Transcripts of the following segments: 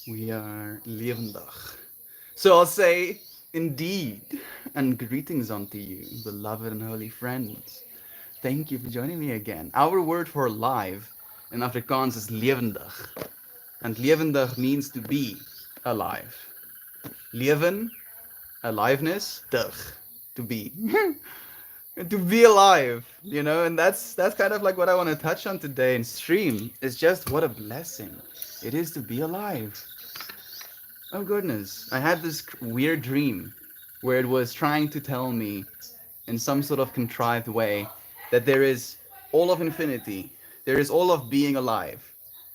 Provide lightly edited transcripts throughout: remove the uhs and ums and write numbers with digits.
We are levendig. So I'll say, indeed, and greetings unto you, beloved and holy friends. Thank you for joining me again. Our word for live in Afrikaans is levendig. And levendig means to be alive. Leven, aliveness, dig, to be. To be alive, and that's kind of like what I want to touch on today in stream. It's just what a blessing it is to be alive. Oh goodness, I had this weird dream where it was trying to tell me in some sort of contrived way that there is all of infinity, there is all of being alive,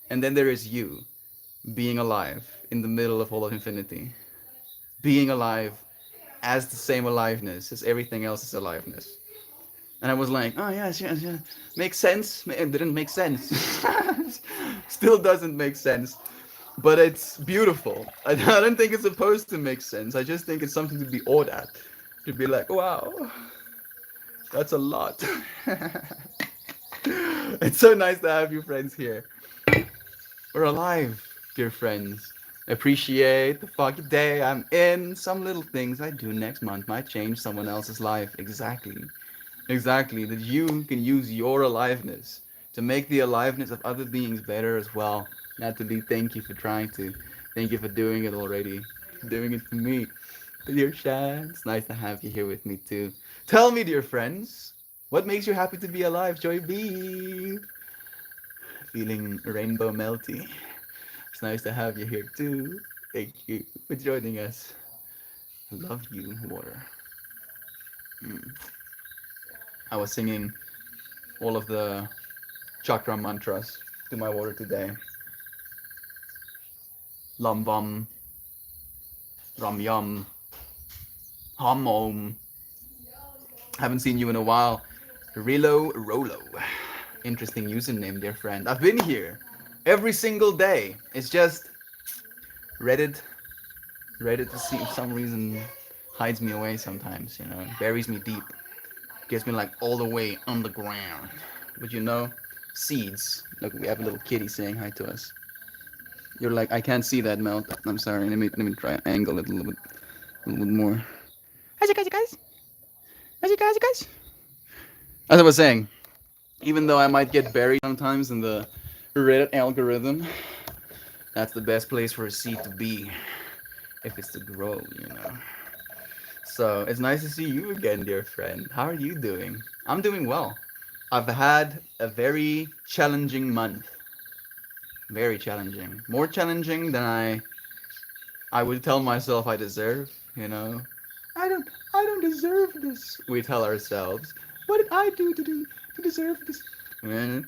and then there is you being alive in the middle of all of infinity, being alive as the same aliveness as everything else is aliveness. And I was like, oh yes, yes, yes, makes sense. It didn't make sense. Still doesn't make sense. But it's beautiful. I don't think it's supposed to make sense. I just think it's something to be awed at. To be like, wow, that's a lot. It's so nice to have you friends here. We're alive, dear friends. Appreciate the fucking day I'm in. Some little things I do next month might change someone else's life. Exactly. Exactly. That you can use your aliveness to make the aliveness of other beings better as well. Natalie, thank you for trying to. Thank you for doing it already. Doing it for me. Dear Shan, it's nice to have you here with me too. Tell me, dear friends, what makes you happy to be alive, Joy B? Feeling rainbow melty. It's nice to have you here too. Thank you for joining us. I love you, water. Mm. I was singing all of the chakra mantras to my water today. Lam Vam, Ram Yam, Ham Om. Haven't seen you in a while. Rilo Rolo. Interesting username, dear friend. I've been here every single day. It's just Reddit. Reddit, to see for some reason, hides me away sometimes, buries me deep. Gets me like all the way underground. But seeds. Look, we have a little kitty saying hi to us. You're like, I can't see that, Mel. I'm sorry. Let me try and angle it a little bit more. How's it, guys? How's it, guys? As I was saying, even though I might get buried sometimes in the Reddit algorithm, that's the best place for a seed to be if it's to grow. So it's nice to see you again, dear friend. How are you doing? I'm doing well. I've had a very challenging month. Very challenging. More challenging than I would tell myself I deserve. I don't I don't deserve this. We tell ourselves. What did I do to deserve this? And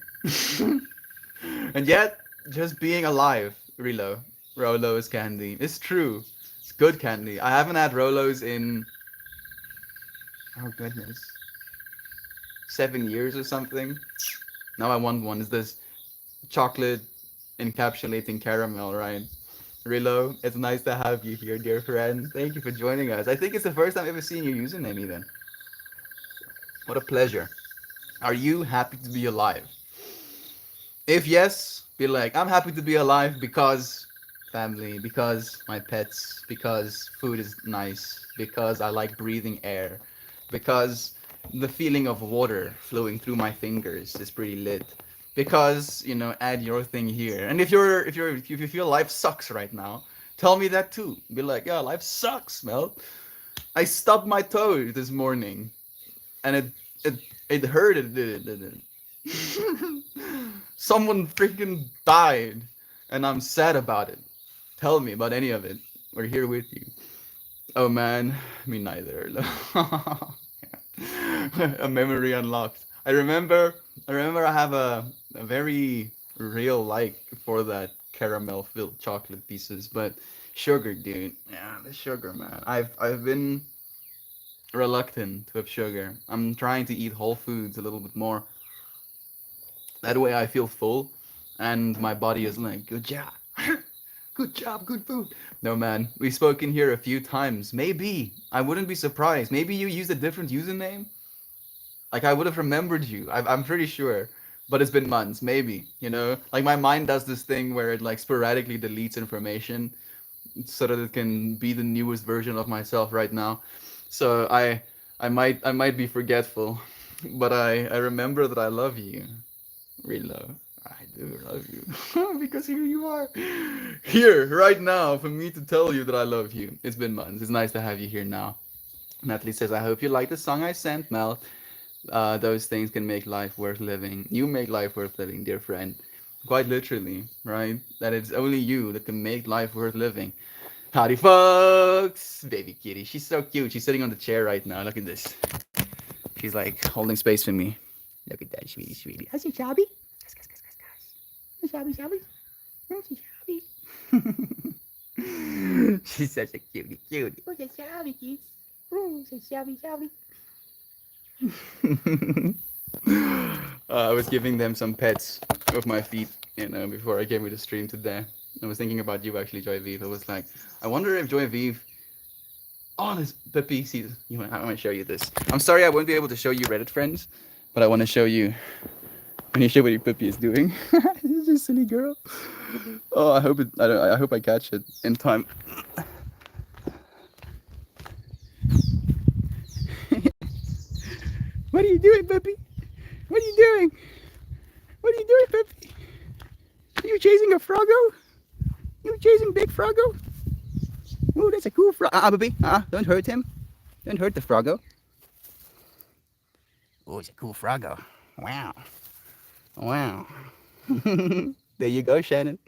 and yet, just being alive, Rolo is candy. It's true. It's good candy. I haven't had Rolos in, oh goodness, 7 years or something. Now I want one. Is this chocolate encapsulating caramel, right? Rilo, it's nice to have you here, dear friend. Thank you for joining us. I think it's the first time I've ever seen your username, even. What a pleasure. Are you happy to be alive? If yes, be like, I'm happy to be alive because family, because my pets, because food is nice, because I like breathing air, because the feeling of water flowing through my fingers is pretty lit. Because, add your thing here. And if you feel life sucks right now, tell me that too. Be like, yeah, life sucks, Mel. I stubbed my toe this morning and it it hurt. Someone freaking died, and I'm sad about it. Tell me about any of it. We're here with you. Oh man, me neither. A memory unlocked. I remember I have a very real like for that caramel filled chocolate pieces, but sugar, dude. Yeah, the sugar, man. I've been reluctant to have sugar. I'm trying to eat whole foods a little bit more. That way I feel full and my body is like, good job. Good job, good food. No, man, we've spoken here a few times. Maybe. I wouldn't be surprised. Maybe you used a different username. Like, I would have remembered you. I'm pretty sure. but it's been months, maybe. Like my mind does this thing where it like sporadically deletes information so that it can be the newest version of myself right now. So I might be forgetful, but I remember that I love you, Rilo. I do love you because here you are, here right now for me to tell you that I love you. It's been months. It's nice to have you here now. Natalie says, I hope you like the song I sent, Mel. Those things can make life worth living. You make life worth living, dear friend. Quite literally, right? That it's only you that can make life worth living. Howdy, folks! Baby kitty. She's so cute. She's sitting on the chair right now. Look at this. She's like holding space for me. Look at that, sweetie, sweetie. How's your chubby? Shabby, shabby. Oh, she's shabby. She's such a cutie, cutie. Oh, she's shabby, kids. Oh, she's shabby, shabby. I was giving them some pets with my feet, before I came with the stream today. I was thinking about you actually, Joy Vive. I was like, I wonder if Joy Vive. Oh, this puppy. See, I want to show you this. I'm sorry I won't be able to show you Reddit friends, but I want to show you. When you show what your puppy is doing. It's just a silly girl. Oh, I hope I catch it in time. What are you doing, puppy? What are you doing? What are you doing, puppy? Are you chasing a froggo? You chasing big froggo? Oh, that's a cool frog. Puppy. Don't hurt him. Don't hurt the froggo. Oh, it's a cool froggo. Wow. Wow. There you go, Shannon.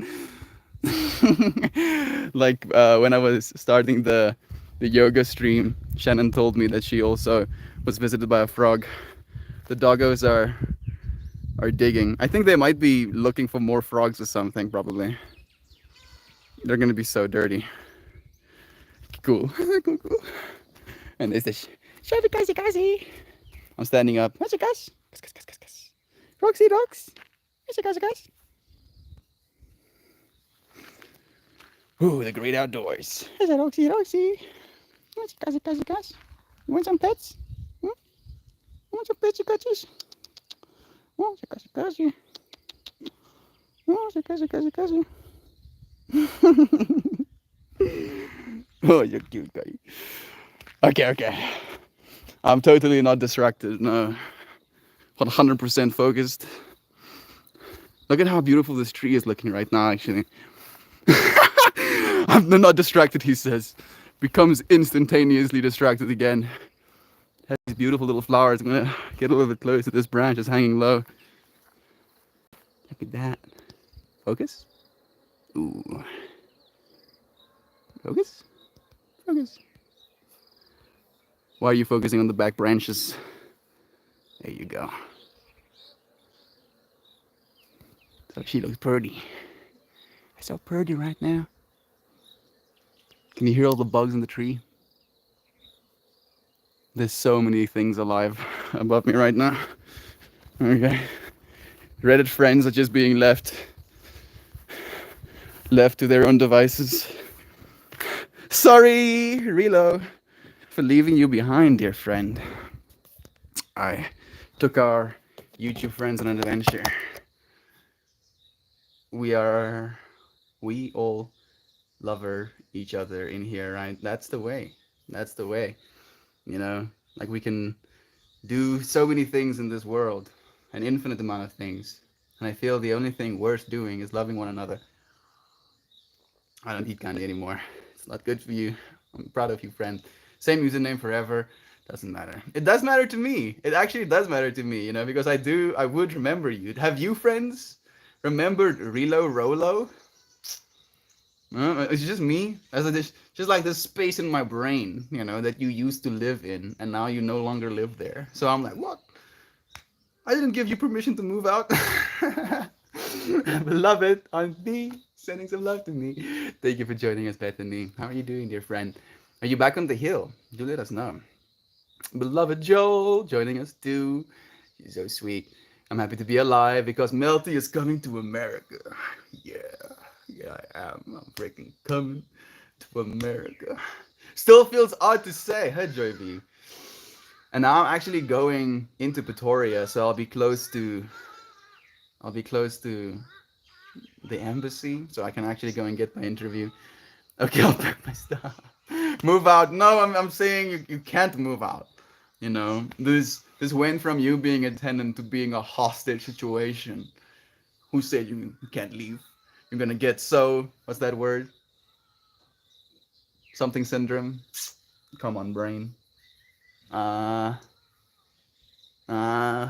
Like when I was starting the yoga stream, Shannon told me that she also was visited by a frog. The doggos are digging. I think they might be looking for more frogs or something, probably. They're gonna be so dirty. Cool. Cool, cool. And there's this Shabby Kazi Kazi. I'm standing up. What's it, guys? Roxy dogs. What's it, guys? Ooh, the great outdoors. Is it Roxy? What's it, guys? You want some pets? Hmm? You want some pets, catches? Oh, it's Oh, it's Oh, you're cute, guy. Okay. I'm totally not distracted. No. 100% focused. Look at how beautiful this tree is looking right now, actually. I'm not distracted, he says. Becomes instantaneously distracted again. Has these beautiful little flowers. I'm gonna get a little bit close to this branch. It's hanging low. Look at that. Focus. Ooh. Focus. Why are you focusing on the back branches? There you go. So she looks pretty. So pretty right now. Can you hear all the bugs in the tree? There's so many things alive above me right now. Okay. Reddit friends are just being left to their own devices. Sorry, Rilo, for leaving you behind, dear friend. I took our YouTube friends on an adventure. We all love each other in here, right? That's the way. Like we can do so many things in this world, an infinite amount of things. And I feel the only thing worth doing is loving one another. I don't eat candy anymore. It's not good for you. I'm proud of you, friend. Same username forever. Doesn't matter. It does matter to me. It actually does matter to me, because I would remember you. Have you friends remembered Rilo Rolo? It's just me. Just like this space in my brain, that you used to live in, and now you no longer live there. So I'm like, what? I didn't give you permission to move out. Beloved, on me, sending some love to me. Thank you for joining us, Bethany. How are you doing, dear friend? Are you back on the hill? Do let us know. Beloved Joel joining us too. She's so sweet. I'm happy to be alive because Melty is coming to America. Yeah, I am. I'm freaking coming to America. Still feels odd to say, huh, Joy V? And now I'm actually going into Pretoria, so I'll be close to I'll be close to the embassy, so I can actually go and get my interview. Okay, I'll pack my stuff. Move out. No, I'm saying you can't move out. You know, this went from you being a tenant to being a hostage situation. Who said you can't leave? You're gonna get so what's that word? Something syndrome. Come on, brain. Uh uh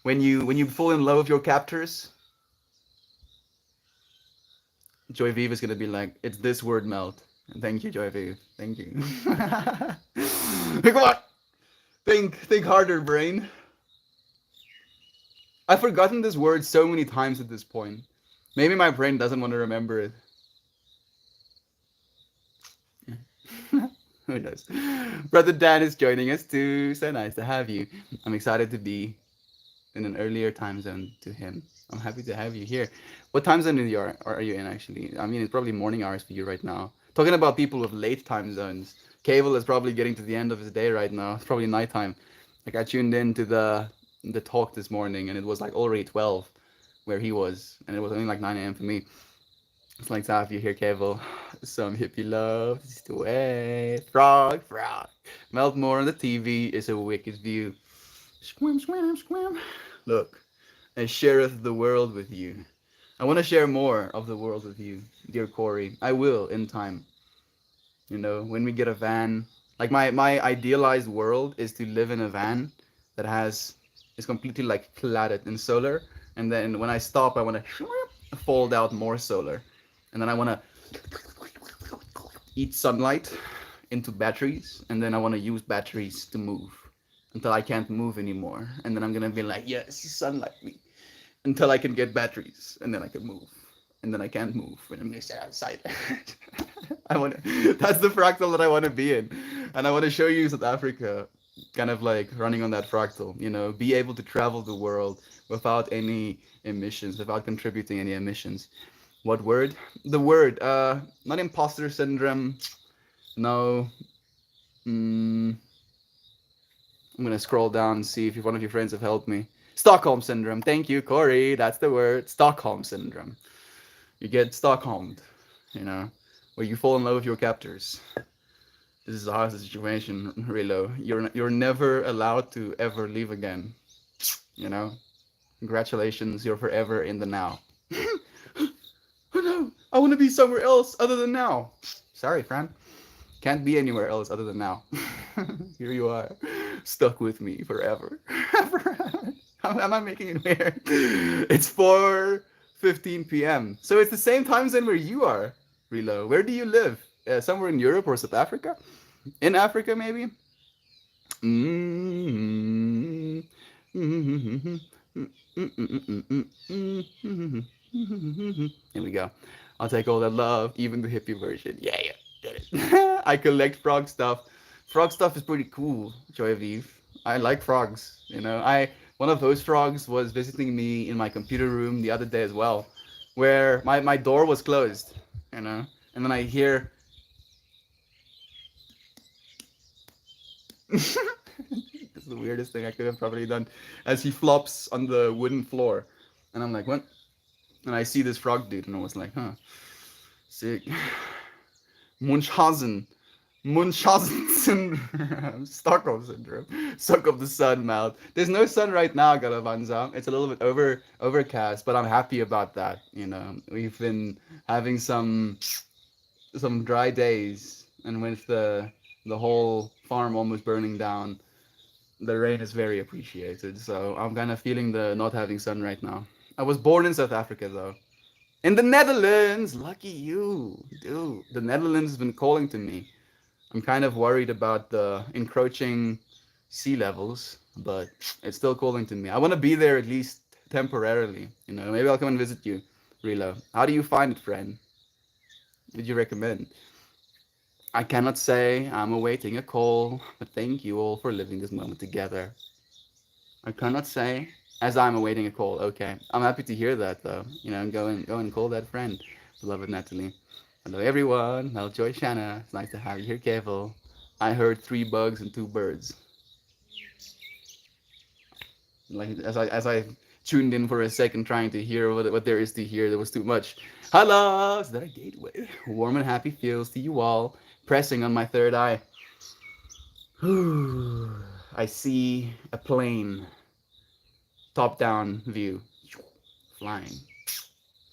when you fall in love with your captors, Joy Vive is gonna be like, it's this word melt. Thank you, Joy Vive. Thank you. Come on. Think harder, brain. I've forgotten this word so many times at this point. Maybe my brain doesn't want to remember it. Who knows? Brother Dan is joining us too. So nice to have you. I'm excited to be in an earlier time zone to him. I'm happy to have you here. What time zone are you in actually? I mean, it's probably morning hours for you right now. Talking about people with late time zones. Cable is probably getting to the end of his day right now. It's probably nighttime. Like I tuned in to the talk this morning and it was like already 12 where he was, and it was only like 9 a.m. for me. It's like to have you here, Cable. Some hippie love. This is the way. Frog, frog. Meltmore on the TV is a wicked view. Squim, squim, squim. Look, I shareth the world with you. I want to share more of the world with you, dear Corey. I will in time. You know, when we get a van, like my idealized world is to live in a van that is completely like cladded in solar, and then when I stop, I want to fold out more solar, and then I want to eat sunlight into batteries, and then I want to use batteries to move until I can't move anymore, and then I'm gonna be like, yes, sunlight me until I can get batteries, and then I can move, and then I can't move, and I'm gonna stay outside. I want to. That's the fractal that I want to be in, and I want to show you South Africa, kind of like running on that fractal. You know, be able to travel the world without any emissions, without contributing any emissions. What word? The word. Not imposter syndrome. No. Mm, I'm gonna scroll down and see if one of your friends have helped me. Stockholm syndrome. Thank you, Corey. That's the word. Stockholm syndrome. You get Stockholmed, you know, where you fall in love with your captors. This is a hard situation, Rilo. You're never allowed to ever leave again. You know. Congratulations, you're forever in the now. Oh no, I want to be somewhere else other than now. Sorry, Fran. Can't be anywhere else other than now. Here you are, stuck with me forever. How am I making it weird? It's 4:15 p.m. So it's the same time zone where you are, Rilo. Where do you live? Somewhere in Europe or South Africa? In Africa, maybe? Mm-hmm. Here we go. I'll take all that love, even the hippie version. Yeah, yeah, get it. I collect frog stuff. Frog stuff is pretty cool, Joy of Eve. I like frogs. You know, I one of those frogs was visiting me in my computer room the other day as well, where my door was closed. You know, and then I hear. This is the weirdest thing I could have probably done, as he flops on the wooden floor, and I'm like, what? And I see this frog dude, and I was like, huh, sick. Munchausen. Munchausen syndrome. Stockholm syndrome. Suck up the sun, mouth. There's no sun right now, Galavanza. It's a little bit overcast, but I'm happy about that. You know, we've been having some dry days, and with the whole farm almost burning down, the rain is very appreciated. So I'm kind of feeling the not having sun right now. I was born in South Africa though. In the Netherlands! Lucky you, dude. The Netherlands has been calling to me. I'm kind of worried about the encroaching sea levels, but it's still calling to me. I want to be there at least temporarily. You know, maybe I'll come and visit you, Rilo. How do you find it, friend? Would you recommend? I cannot say I'm awaiting a call, but thank you all for living this moment together. I cannot say as I'm awaiting a call. Okay, I'm happy to hear that though. You know, go and call that friend, beloved Natalie. Hello everyone. Hello Joy Shanna. It's nice to have you here, Kevel. I heard 3 bugs and 2 birds. Like as I tuned in for a second trying to hear what there is to hear. There was too much. Hello, is that a gateway? Warm and happy feels to you all. Pressing on my third eye. I see a plane, top down view, flying.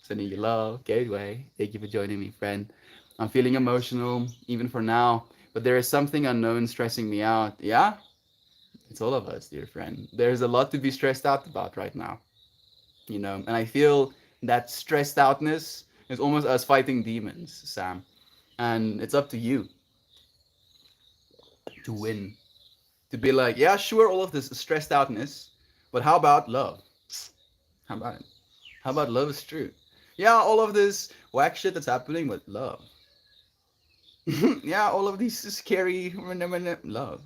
Sending you love, gateway. Thank you for joining me, friend. I'm feeling emotional, even for now, but there is something unknown stressing me out. Yeah? It's all of us, dear friend. There's a lot to be stressed out about right now, and I feel that stressed outness is almost us fighting demons, Sam. And it's up to you to win. To be like, yeah, sure, all of this stressed outness, but how about love? How about it? How about love is true? Yeah, all of this whack shit that's happening, but love. Yeah, all of these scary love.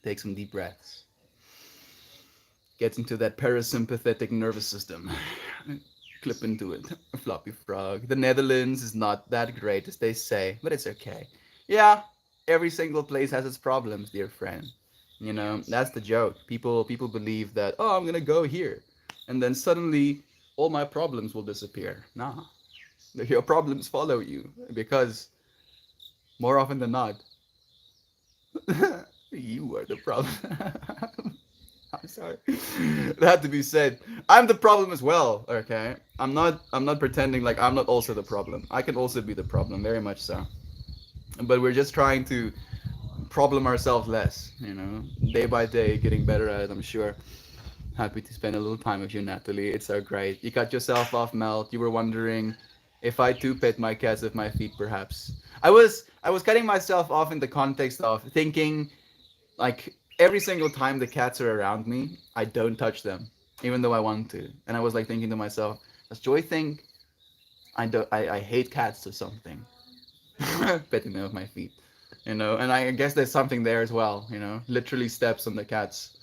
Take some deep breaths. Get into that parasympathetic nervous system. Clip into it. Floppy frog. The Netherlands is not that great as they say, but it's okay. Yeah, every single place has its problems, dear friend. That's the joke. People believe that, oh, I'm gonna go here, and then suddenly all my problems will disappear. Nah, your problems follow you because more often than not, you are the problem. I'm sorry. That had to be said. I'm the problem as well, okay? I'm not pretending like I'm not also the problem. I can also be the problem, very much so. But we're just trying to problem ourselves less, day by day, getting better at it, I'm sure. Happy to spend a little time with you, Natalie. It's so great. You cut yourself off, Melt. You were wondering if I too pet my cats with my feet, perhaps. I was cutting myself off in the context of thinking like every single time the cats are around me, I don't touch them, even though I want to. And I was like thinking to myself, does Joy think I hate cats or something? Petting them with my feet, And I guess there's something there as well, Literally steps on the cats.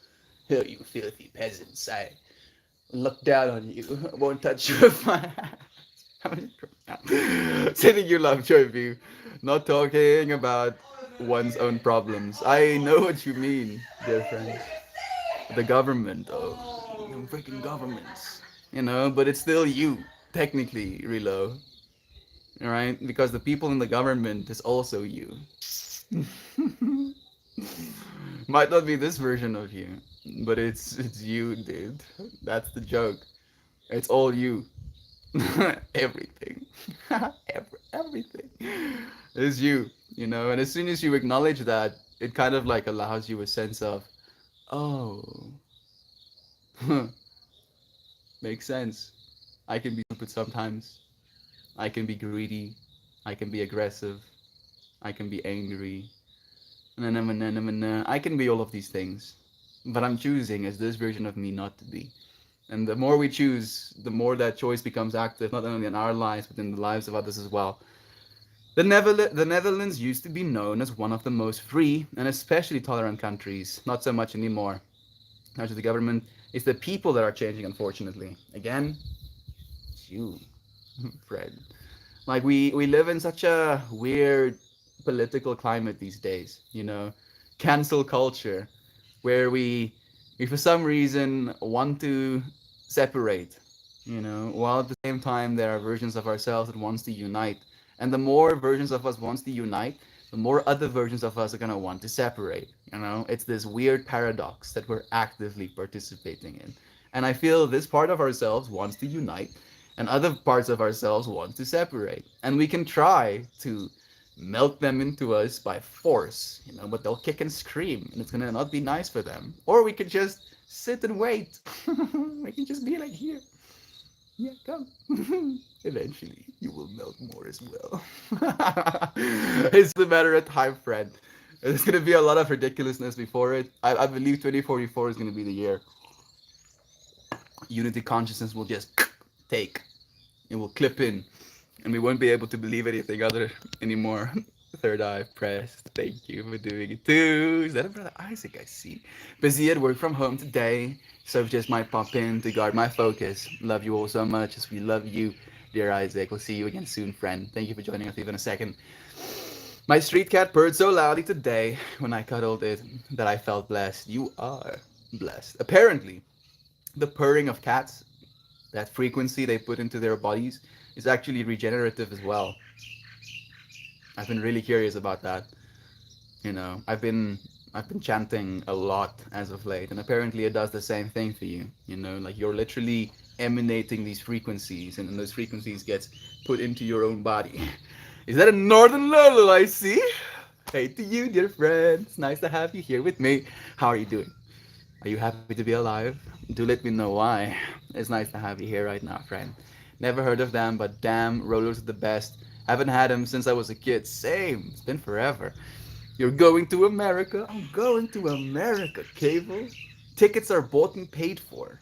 Here, you filthy peasants! I look down on you. I won't touch you with my hands. Sending you love, Joy View. Not talking about one's own problems. I know what you mean, dear friend. The government, though. The freaking governments. But it's still you, technically, Relo. Alright? Because the people in the government is also you. Might not be this version of you, but it's you, dude. That's the joke. It's all you. Everything. Everything is you, And as soon as you acknowledge that, it kind of like allows you a sense of, oh, makes sense. I can be stupid sometimes. I can be greedy. I can be aggressive. I can be angry. I can be all of these things. But I'm choosing as this version of me not to be. And the more we choose, the more that choice becomes active, not only in our lives, but in the lives of others as well. The Netherlands used to be known as one of the most free and especially tolerant countries. Not so much anymore. Not just the government, it's the people that are changing, unfortunately. Again, it's you, Fred. Like we live in such a weird political climate these days, cancel culture, where we for some reason want to separate, while at the same time there are versions of ourselves that wants to unite. And the more versions of us wants to unite, the more other versions of us are gonna want to separate. It's this weird paradox that we're actively participating in. And I feel this part of ourselves wants to unite, and other parts of ourselves want to separate. And we can try to melt them into us by force, but they'll kick and scream, and it's gonna not be nice for them. Or we could just sit and wait. We can just be like, here, yeah, come. Eventually, you will melt more as well. It's a matter of time, friend. There's gonna be a lot of ridiculousness before it. I believe 2044 is gonna be the year. Unity consciousness will just take. It will clip in, and we won't be able to believe anything other anymore. Third eye pressed. Thank you for doing it too. Is that a brother Isaac? I see. Busy at work from home today, so just might pop in to guard my focus. Love you all so much as we love you, dear Isaac. We'll see you again soon, friend. Thank you for joining us even a second. My street cat purred so loudly today when I cuddled it that I felt blessed. You are blessed. Apparently, the purring of cats, that frequency they put into their bodies, is actually regenerative as well. I've been really curious about that. You know, I've been chanting a lot as of late, and apparently it does the same thing for you. You know, like you're literally emanating these frequencies, and then those frequencies gets put into your own body. Is that a Northern Lolo I see? Hey to you, dear friend. It's nice to have you here with me. How are you doing? Are you happy to be alive? Do let me know why. It's nice to have you here right now, friend. Never heard of them, but damn, Rollers are the best. Haven't had them since I was a kid. Same. It's been forever. You're going to America? I'm going to America, Cable. Tickets are bought and paid for.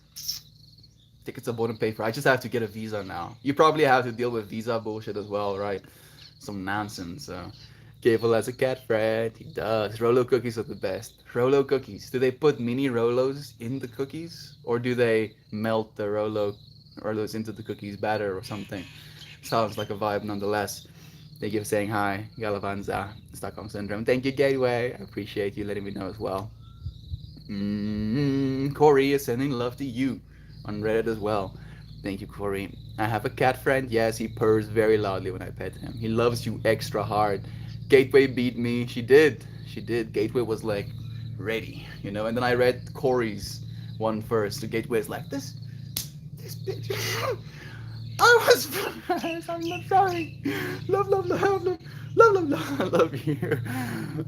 Tickets are bought and paid for. I just have to get a visa now. You probably have to deal with visa bullshit as well, right? Some nonsense. Cable has a cat friend. He does. Rolo cookies are the best. Rolo cookies. Do they put mini Rolos in the cookies? Or do they melt the Rolos into the cookies batter or something? Sounds like a vibe nonetheless. Thank you for saying hi, Galavanza, Stockholm Syndrome. Thank you, Gateway. I appreciate you letting me know as well. Corey is sending love to you on Reddit as well. Thank you, Corey. I have a cat friend. Yes, he purrs very loudly when I pet him. He loves you extra hard. Gateway beat me. She did. She did. Gateway was like ready, you know. And then I read Corey's one first. The Gateway is like this bitch. I was. I'm not sorry. Love, love, love, love, love, love, love. I love you.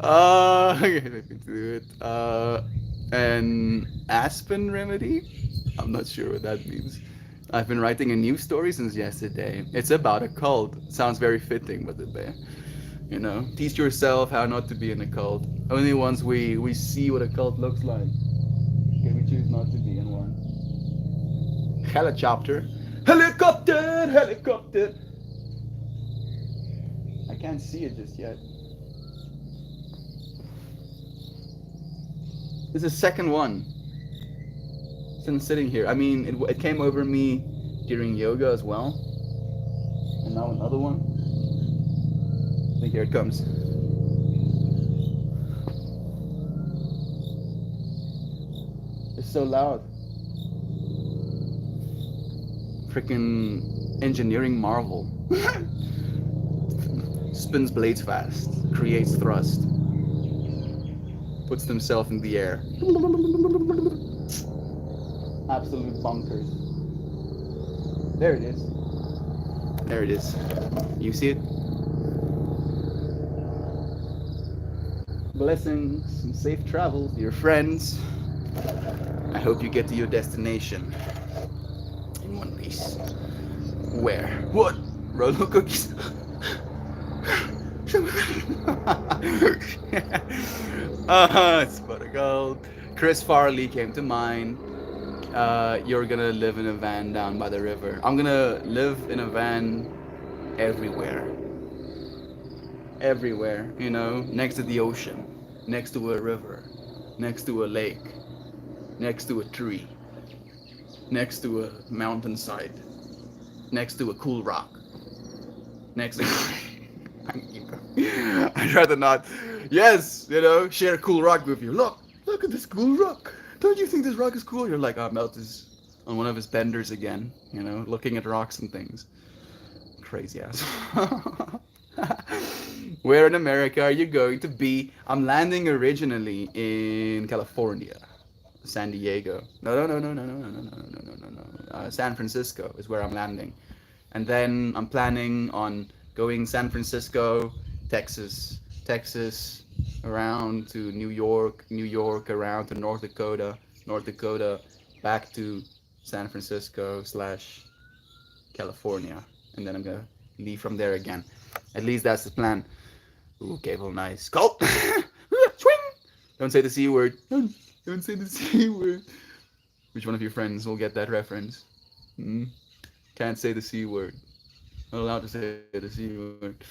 Okay, let me do it. An Aspen remedy? I'm not sure what that means. I've been writing a new story since yesterday. It's about a cult. Sounds very fitting, but you know, teach yourself how not to be in a cult. Only once we see what a cult looks like can we choose not to be in one. Helicopter, helicopter, helicopter. I can't see it just yet. This is the second one since sitting here. I mean, it came over me during yoga as well. And now another one. I think here it comes. It's so loud. Freaking engineering marvel. Spins blades fast, creates thrust, puts themselves in the air. Absolute bonkers. There it is. There it is. You see it? Blessings and safe travels, dear friends. I hope you get to your destination in one piece. Where? What? Rolo cookies? Spot of gold. Chris Farley came to mind. You're gonna live in a van down by the river. I'm gonna live in a van everywhere. Everywhere, you know, next to the ocean, next to a river, next to a lake, next to a tree, next to a mountainside, next to a cool rock, next to. I'd rather not. Yes, you know, share a cool rock with you. Look at this cool rock. Don't you think this rock is cool? You're like, oh, Melt is on one of his benders again, you know, looking at rocks and things. Crazy ass. Where in America are you going to be? I'm landing originally in California, San Diego. No. San Francisco is where I'm landing, and then I'm planning on going San Francisco, Texas, around to New York around to North Dakota, back to San Francisco slash California, and then I'm gonna leave from there again. At least that's the plan. Ooh, cable nice. Colt! Swing! Don't say the C word. Don't say the C word. Which one of your friends will get that reference? Hmm? Can't say the C word. Not allowed to say the C word.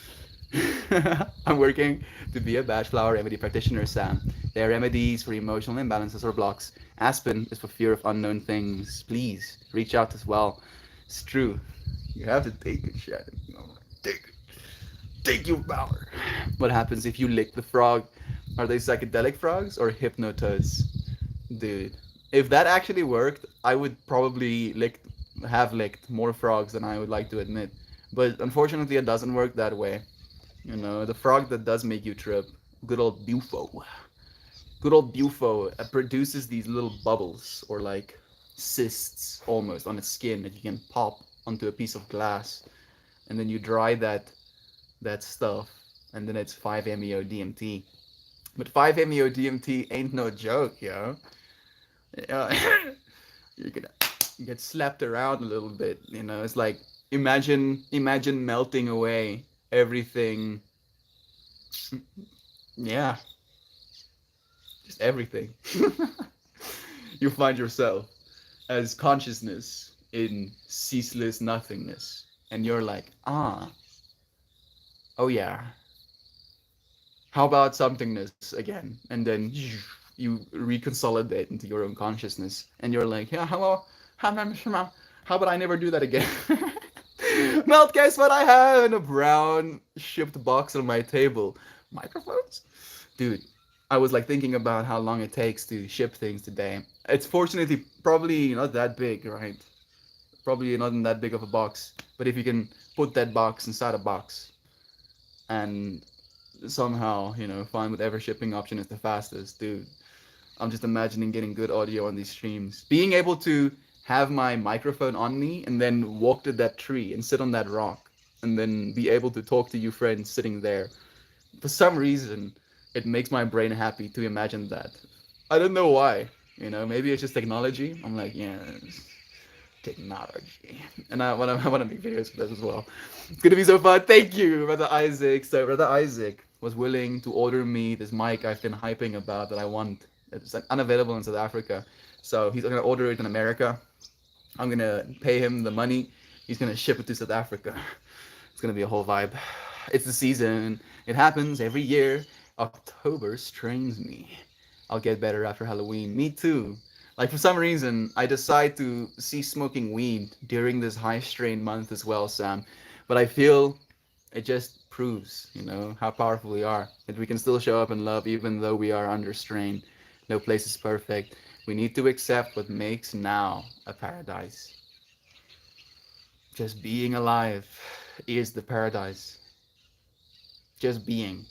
I'm working to be a batch flower remedy practitioner, Sam. They are remedies for emotional imbalances or blocks. Aspen is for fear of unknown things. Please reach out as well. It's true. You have to take it, Shannon. No, take it. Take your power. What happens if you lick the frog? Are they psychedelic frogs or hypnotoads? Dude, if that actually worked, I would probably have licked more frogs than I would like to admit. But unfortunately, it doesn't work that way. You know, the frog that does make you trip, good old Bufo. Good old Bufo produces these little bubbles or like cysts almost on its skin that you can pop onto a piece of glass, and then you dry that stuff, and then it's 5-MeO DMT. But 5-MeO DMT ain't no joke, yo. Yeah. You're gonna get slapped around a little bit. You know, it's like imagine melting away everything. Yeah, just everything. You find yourself as consciousness in ceaseless nothingness, and you're like, oh yeah, how about somethingness again? And then you reconsolidate into your own consciousness, and you're like, yeah, hello, how about I never do that again? Melt, guess what I have in a brown shipped box on my table? Microphones? Dude, I was like thinking about how long it takes to ship things today. It's fortunately probably not that big, right? Probably not in that big of a box. But if you can put that box inside a box and somehow, find whatever shipping option is the fastest, dude. I'm just imagining getting good audio on these streams. Being able to have my microphone on me and then walk to that tree and sit on that rock and then be able to talk to you friends sitting there. For some reason, it makes my brain happy to imagine that. I don't know why. Maybe it's just technology. I'm like, yeah, technology. And I want to make videos for this as well. It's gonna be so fun. Thank you, Brother Isaac. So Brother Isaac was willing to order me this mic I've been hyping about that I want. It's like unavailable in South Africa. So he's gonna order it in America. I'm gonna pay him the money. He's gonna ship it to South Africa. It's gonna be a whole vibe. It's the season. It happens every year. October strains me. I'll get better after Halloween. Me too. Like for some reason, I decide to cease smoking weed during this high strain month as well, Sam. But I feel it just proves, how powerful we are. That we can still show up in love even though we are under strain. No place is perfect. We need to accept what makes now a paradise. Just being alive is the paradise. Just being.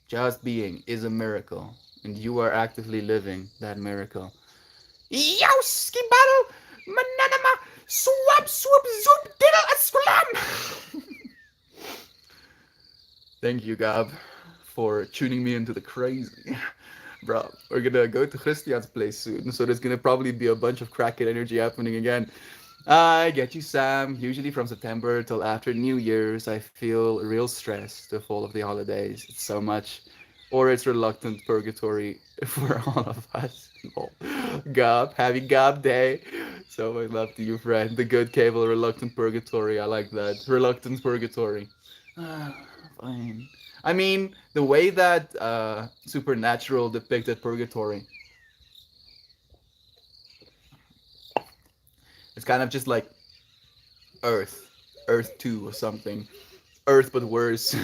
Just being is a miracle. And you are actively living that miracle. Yo, skibado, mananama, swap, swoop, zoop, diddle, sklam. Thank you, Gab, for tuning me into the crazy. Bro, we're gonna go to Christian's place soon, so there's gonna probably be a bunch of crackhead energy happening again. I get you, Sam. Usually from September till after New Year's, I feel real stress to fall of the holidays. It's so much, or it's reluctant purgatory for all of us. Oh, Gob, happy Gob Day. So much love to you, friend. The good cable, reluctant purgatory. I like that. Reluctant purgatory. Ah, fine. I mean, the way that Supernatural depicted purgatory, it's kind of just like Earth, Earth 2 or something. Earth but worse.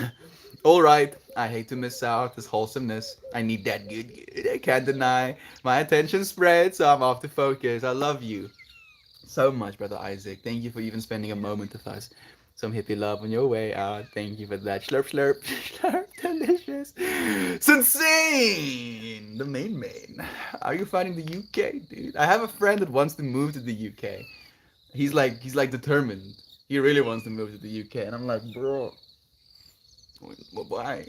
Alright, I hate to miss out this wholesomeness. I need that good. I can't deny. My attention spread, so I'm off to focus. I love you so much, Brother Isaac. Thank you for even spending a moment with us. Some hippie love on your way out. Thank you for that. Slurp, slurp, slurp. Delicious. Sensane! The main. Are you finding the UK, dude? I have a friend that wants to move to the UK. He's like determined. He really wants to move to the UK, and I'm like, bro, why?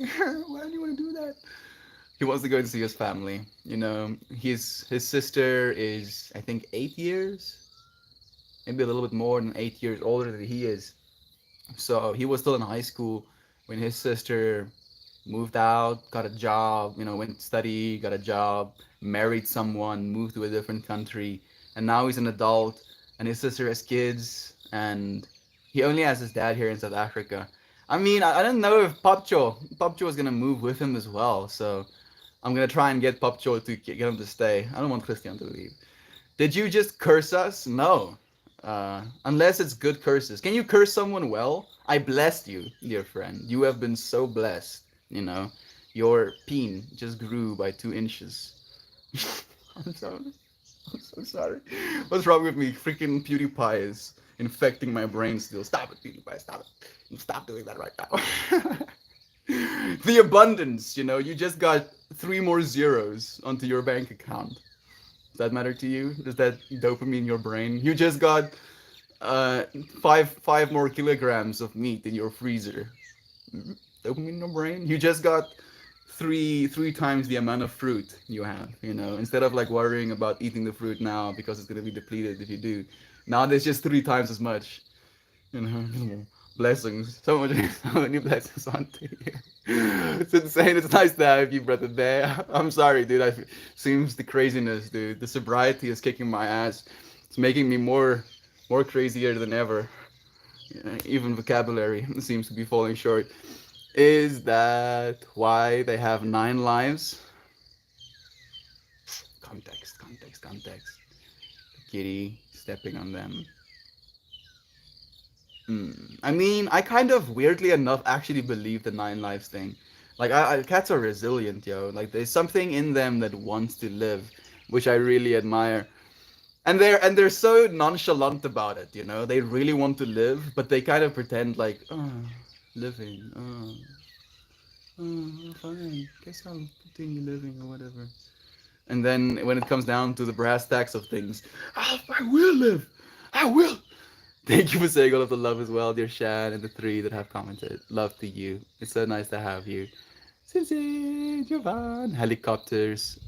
Why do you want to do that? He wants to go and see his family. His sister is I think 8 years, maybe a little bit more than 8 years older than he is. So he was still in high school when his sister moved out, got a job, went to study, got a job, married someone, moved to a different country, and now he's an adult, and his sister has kids, and he only has his dad here in South Africa. I mean, I don't know if Popcho is gonna move with him as well, so I'm gonna try and get Popcho to get him to stay. I don't want Christian to leave. Did you just curse us? No. Unless it's good curses. Can you curse someone well? I blessed you, dear friend. You have been so blessed. You know, your peen just grew by 2 inches. I'm sorry. I'm so sorry. What's wrong with me? Freaking PewDiePie is infecting my brain still. Stop it, PewDiePie. Stop it. Stop doing that right now. The abundance, you just got 3 more zeros onto your bank account. Does that matter to you? Does that dopamine in your brain? You just got uh, five more kilograms of meat in your freezer. Dopamine in your brain. You just got three times the amount of fruit you have. Instead of like worrying about eating the fruit now because it's gonna be depleted if you do. Now there's just 3 times as much. Blessings. So much, so many blessings onto you. It's insane. It's nice to have you, brother Bear. I'm sorry, dude. Seems the craziness, dude. The sobriety is kicking my ass. It's making me more crazier than ever. Even vocabulary seems to be falling short. Is that why they have 9 lives? Context. Kitty stepping on them. I mean, I kind of weirdly enough actually believe the 9 lives thing. Like, cats are resilient, yo. Like, there's something in them that wants to live, which I really admire. And they're so nonchalant about it, They really want to live, but they kind of pretend like, oh, living, fine. Guess I'll continue living or whatever. And then when it comes down to the brass tacks of things, I will live. I will. Thank you for saying all of the love as well, dear Shan, and the 3 that have commented. Love to you. It's so nice to have you. Since Jovan, helicopters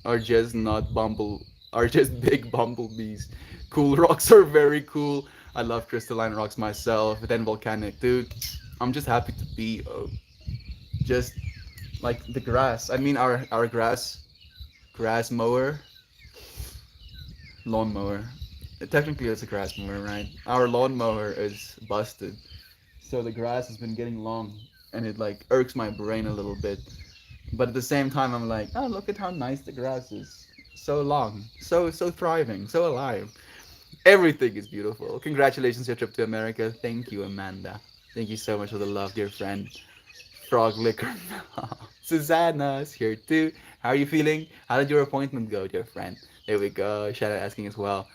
are just not are just big bumblebees. Cool rocks are very cool. I love crystalline rocks myself. Then volcanic, dude. I'm just happy to be just like the grass. I mean our grass mower, lawn mower. Technically, it's a grass mower, right? Our lawn mower is busted, so the grass has been getting long, and it like irks my brain a little bit. But at the same time, I'm like, oh, look at how nice the grass is. So long, so thriving, so alive. Everything is beautiful. Congratulations your trip to America. Thank you, Amanda. Thank you so much for the love, dear friend. Frog liquor. Susanna's here too. How are you feeling? How did your appointment go, dear friend? There we go. Shanna asking as well.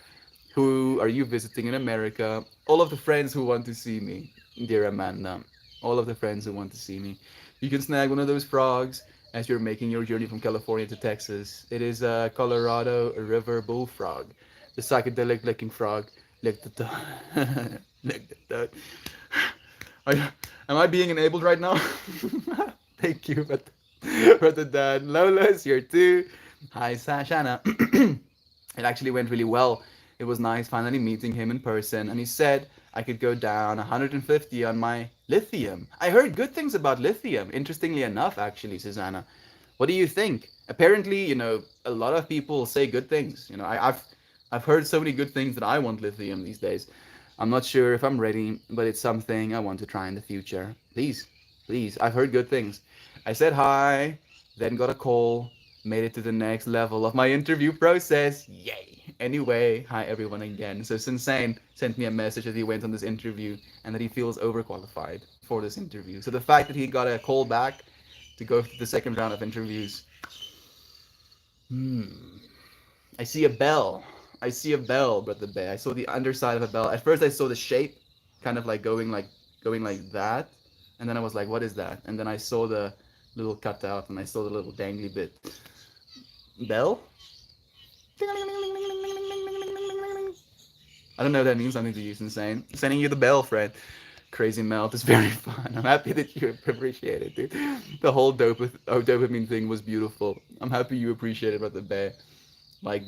Who are you visiting in America? All of the friends who want to see me, dear Amanda. All of the friends who want to see me. You can snag one of those frogs as you're making your journey from California to Texas. It is a Colorado River bullfrog, the psychedelic licking frog. Lick the tongue. Lick the tongue. Am I being enabled right now? Thank you, but the dad. Lola's here too. Hi, Sashana. It actually went really well. It was nice finally meeting him in person, and he said I could go down 150 on my lithium. I heard good things about lithium, interestingly enough, actually, Susanna. What do you think? Apparently, a lot of people say good things. I've heard so many good things that I want lithium these days. I'm not sure if I'm ready, but it's something I want to try in the future. Please, please, I've heard good things. I said hi, then got a call, made it to the next level of my interview process. Yay! Anyway, hi everyone again. So Sensane sent me a message that he went on this interview and that he feels overqualified for this interview. So the fact that he got a call back to go to the second round of interviews. I see a bell. I see a bell, Brother Bay. I saw the underside of a bell. At first I saw the shape, kind of like going like that. And then I was like, what is that? And then I saw the little cutout and I saw the little dangly bit. Bell? I don't know if that means something to you, Insane. Sending you the bell, friend. Crazy Melt is very fun. I'm happy that you appreciate it, dude. The whole dopamine thing was beautiful. I'm happy you appreciate it, Brother Bay. Like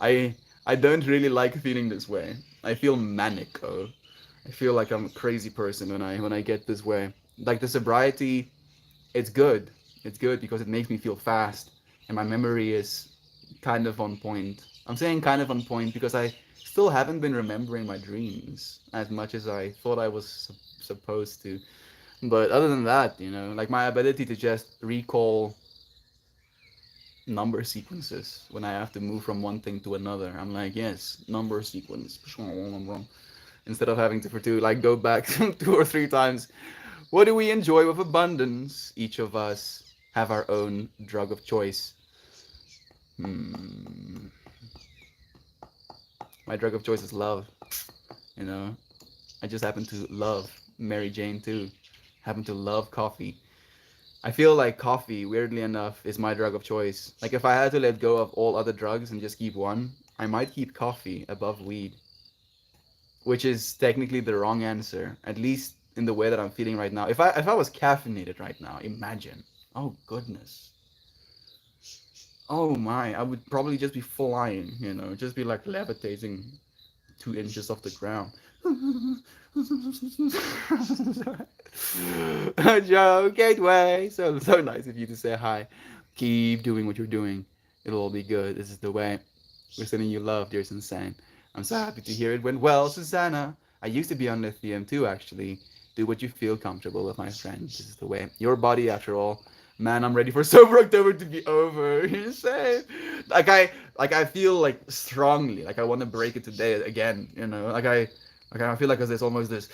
I I don't really like feeling this way. I feel manic. Oh, I feel like I'm a crazy person when I get this way. Like the sobriety, it's good. It's good because it makes me feel fast, and my memory is kind of on point. I'm saying kind of on point because I still haven't been remembering my dreams as much as I thought I was supposed to. But other than that, like my ability to just recall number sequences when I have to move from one thing to another. I'm like, yes, number sequence. Instead of having to like go back 2 or 3 times. What do we enjoy with abundance? Each of us have our own drug of choice. Hmm. My drug of choice is love. You know, I just happen to love Mary Jane too. Happen to love coffee. I feel like coffee, weirdly enough, is my drug of choice. Like if I had to let go of all other drugs and just keep one, I might keep coffee above weed, which is technically the wrong answer, at least in the way that I'm feeling right now. If I was caffeinated right now, imagine. Oh goodness. Oh my, I would probably just be flying, just be like levitating 2 inches off the ground. Joe Gateway, so nice of you to say hi. Keep doing what you're doing. It'll all be good. This is the way. We're sending you love, dear Sunsane. I'm so happy to hear it went well, Susanna. I used to be on lithium too, actually. Do what you feel comfortable with, my friend. This is the way. Your body, after all. Man, I'm ready for Sober October to be over. You say, like I feel like strongly, like I want to break it today again. I feel like there's almost this.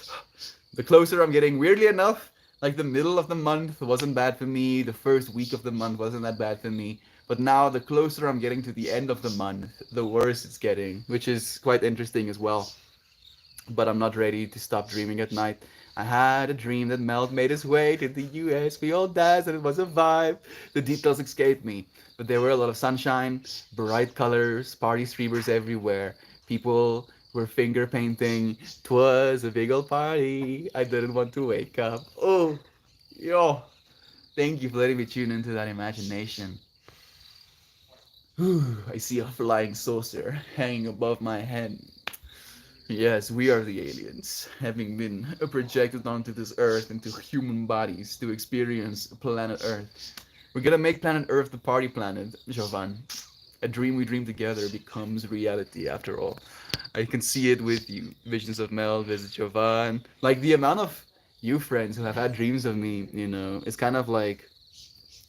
The closer I'm getting, weirdly enough, like the middle of the month wasn't bad for me. The first week of the month wasn't that bad for me. But now, the closer I'm getting to the end of the month, the worse it's getting, which is quite interesting as well. But I'm not ready to stop dreaming at night. I had a dream that Mel made his way to the US. We all danced and it was a vibe. The details escaped me, but there were a lot of sunshine, bright colors, party streamers everywhere. People were finger painting. 'Twas a big old party. I didn't want to wake up. Oh, yo. Thank you for letting me tune into that imagination. I see a flying saucer hanging above my head. Yes, we are the aliens, having been projected onto this Earth into human bodies to experience planet Earth. We're gonna make planet Earth the party planet, Jovan. A dream we dream together becomes reality after all. I can see it with you. Visions of Mel, visit Jovan. Like the amount of you friends who have had dreams of me, it's kind of like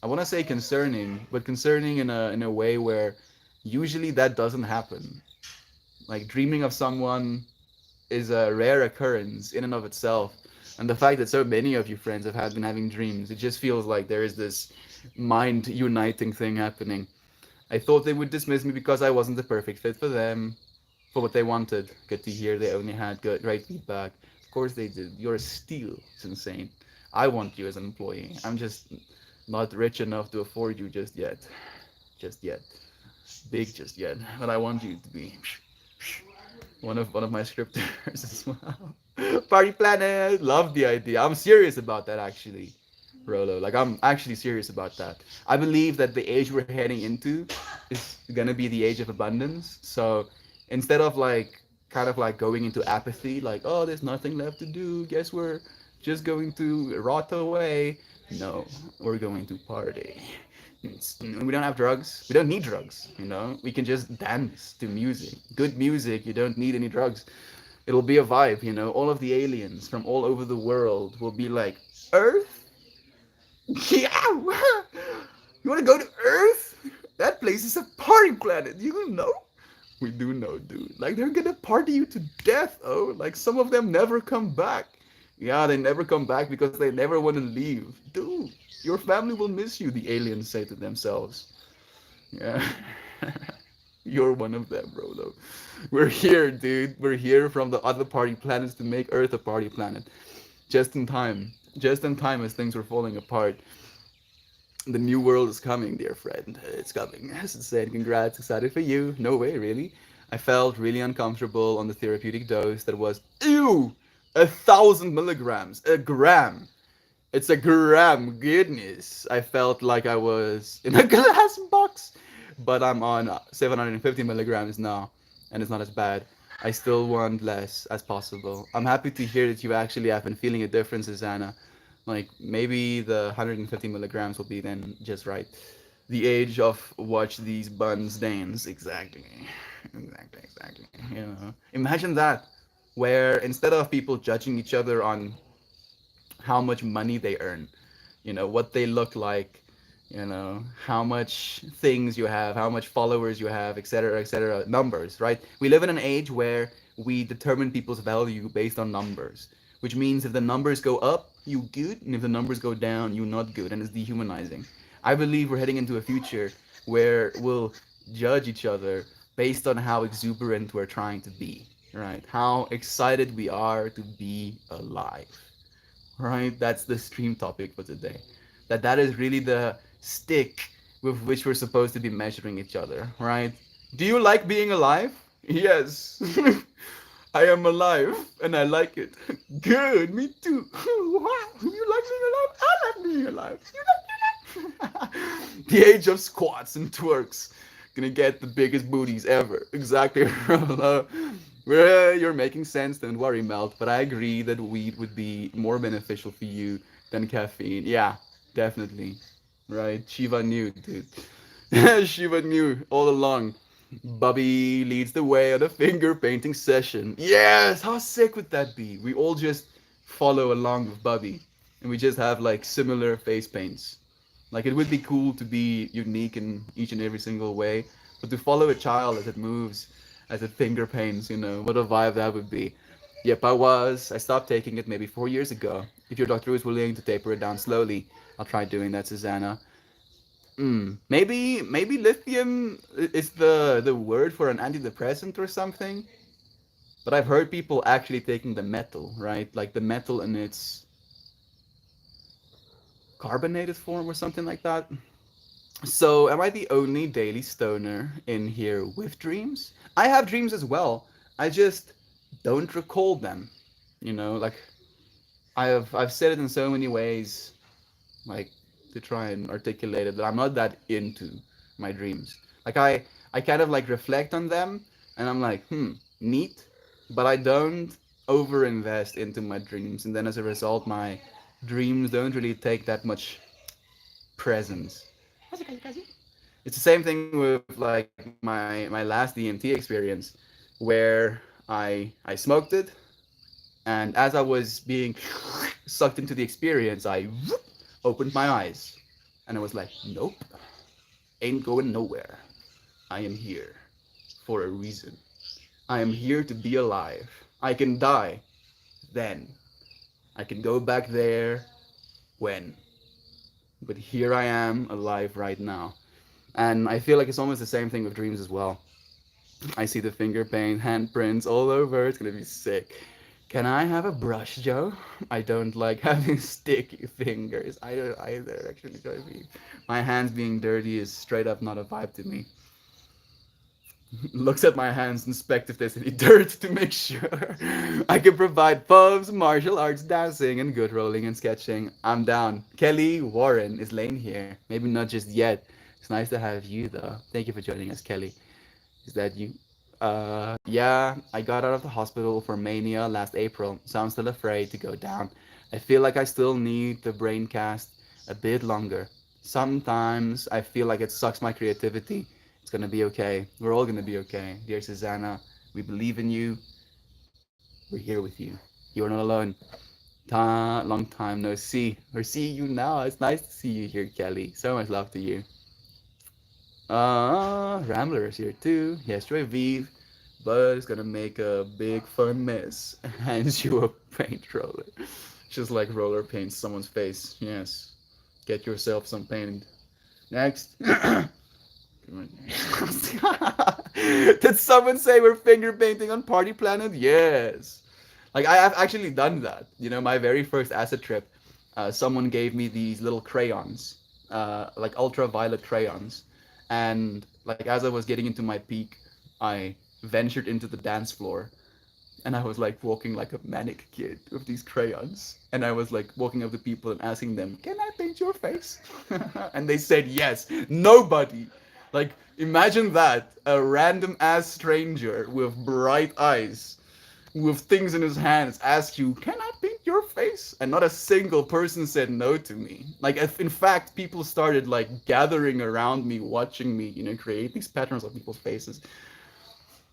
I want to say concerning, but concerning in a way where usually that doesn't happen. Like dreaming of someone is a rare occurrence in and of itself. And the fact that so many of you friends have been having dreams, it just feels like there is this mind uniting thing happening. I thought they would dismiss me because I wasn't the perfect fit for them, for what they wanted. Good to hear they only had great feedback. Of course they did. You're a steal. It's insane. I want you as an employee. I'm just not rich enough to afford you just yet. Just yet. Big just yet. But I want you to be one of my scripters as well. Party Planet, love the idea. I'm serious about that actually, Rolo. Like I'm actually serious about that. I believe that the age we're heading into is gonna be the age of abundance. So instead of like kind of like going into apathy, like oh there's nothing left to do, guess we're just going to rot away. No, we're going to party. We don't have drugs. We don't need drugs. We can just dance to music. Good music. You don't need any drugs. It'll be a vibe. All of the aliens from all over the world will be like, Earth? Yeah! You want to go to Earth? That place is a party planet. You know? We do know, dude. Like, they're gonna party you to death, oh. Like, some of them never come back. Yeah, they never come back because they never want to leave. Dude, your family will miss you, the aliens say to themselves. Yeah. You're one of them, Rolo. We're here, dude. We're here from the other party planets to make Earth a party planet. Just in time. Just in time as things were falling apart. The new world is coming, dear friend. It's coming. As I said, congrats. Excited for you. No way, really. I felt really uncomfortable on the therapeutic dose that was, ew, 1,000 milligrams. A gram. It's a gram. Goodness. I felt like I was in a glass box. But I'm on 750 milligrams now, and it's not as bad. I still want less as possible. I'm happy to hear that you actually have been feeling a difference, Susanna. Like maybe the 150 milligrams will be then just right. The age of watch these buns dance. Exactly. Exactly. Imagine that, where instead of people judging each other on how much money they earn, what they look like, you know, how much things you have, how much followers you have, etc., numbers, right? We live in an age where we determine people's value based on numbers, which means if the numbers go up, you good, and if the numbers go down, you not good, and it's dehumanizing. I believe we're heading into a future where we'll judge each other based on how exuberant we're trying to be, right? How excited we are to be alive, right? That's the stream topic for today. That is really the stick with which we're supposed to be measuring each other, right? Do you like being alive? Yes. I am alive and I like it. Good, me too. Wow, you like being alive? I like being alive. You like being alive? The age of squats and twerks. Gonna get the biggest booties ever. Exactly. Well, you're making sense, don't worry, Melt. But I agree that weed would be more beneficial for you than caffeine. Yeah, definitely. Right? Shiva knew, dude. Shiva knew all along. Bobby leads the way on a finger painting session. Yes! How sick would that be? We all just follow along with Bobby. And we just have like similar face paints. Like it would be cool to be unique in each and every single way, but to follow a child as it moves, as it finger paints, you know, what a vibe that would be. Yep, I was. I stopped taking it maybe 4 years ago. If your doctor is willing to taper it down slowly, I'll try doing that, Susanna. Maybe lithium is the word for an antidepressant or something. But I've heard people actually taking the metal, right? Like the metal in its carbonated form or something like that. So, am I the only daily stoner in here with dreams? I have dreams as well. I just don't recall them. You know, like I've said it in so many ways, like to try and articulate it, that I'm not that into my dreams. Like I kind of like reflect on them, and I'm like, neat, but I don't overinvest into my dreams, and then as a result, my dreams don't really take that much presence. It's the same thing with like my last DMT experience, where I smoked it, and as I was being sucked into the experience, I opened my eyes, and I was like, nope, ain't going nowhere. I am here for a reason. I am here to be alive. I can die then. I can go back there when. But here I am alive right now. And I feel like it's almost the same thing with dreams as well. I see the finger paint, handprints all over. It's gonna be sick. Can I have a brush, Joe? I don't like having sticky fingers. I don't either, actually, Joey. My hands being dirty is straight up not a vibe to me. Looks at my hands, inspect if there's any dirt to make sure I can provide pubs, martial arts, dancing, and good rolling and sketching. I'm down. Kelly Warren is laying here. Maybe not just yet. It's nice to have you, though. Thank you for joining us, Kelly. Is that you? Yeah, I got out of the hospital for mania last April, so I'm still afraid to go down. I feel like I still need the brain cast a bit longer. Sometimes I feel like it sucks my creativity. It's gonna be okay. We're all gonna be okay. Dear Susanna, we believe in you. We're here with you. You are not alone. Long time no see. Or see you now. It's nice to see you here, Kelly. So much love to you. Rambler is here too. Yes, Troy Vive. Bud is gonna make a big fun mess. Hands you a paint roller. Just like roller paints someone's face. Yes. Get yourself some paint. Next. Did someone say we're finger painting on Party Planet? Yes. Like I have actually done that. You know, my very first acid trip, someone gave me these little crayons, like ultraviolet crayons, and like as I was getting into my peak, I ventured into the dance floor, and I was like walking like a manic kid with these crayons, and I was like walking up to people and asking them, "Can I paint your face?" And they said yes. Nobody. Like imagine that, a random ass stranger with bright eyes with things in his hands ask you, "Can I paint your face?" And not a single person said no to me. Like, if, in fact, people started like gathering around me, watching me, you know, create these patterns of people's faces.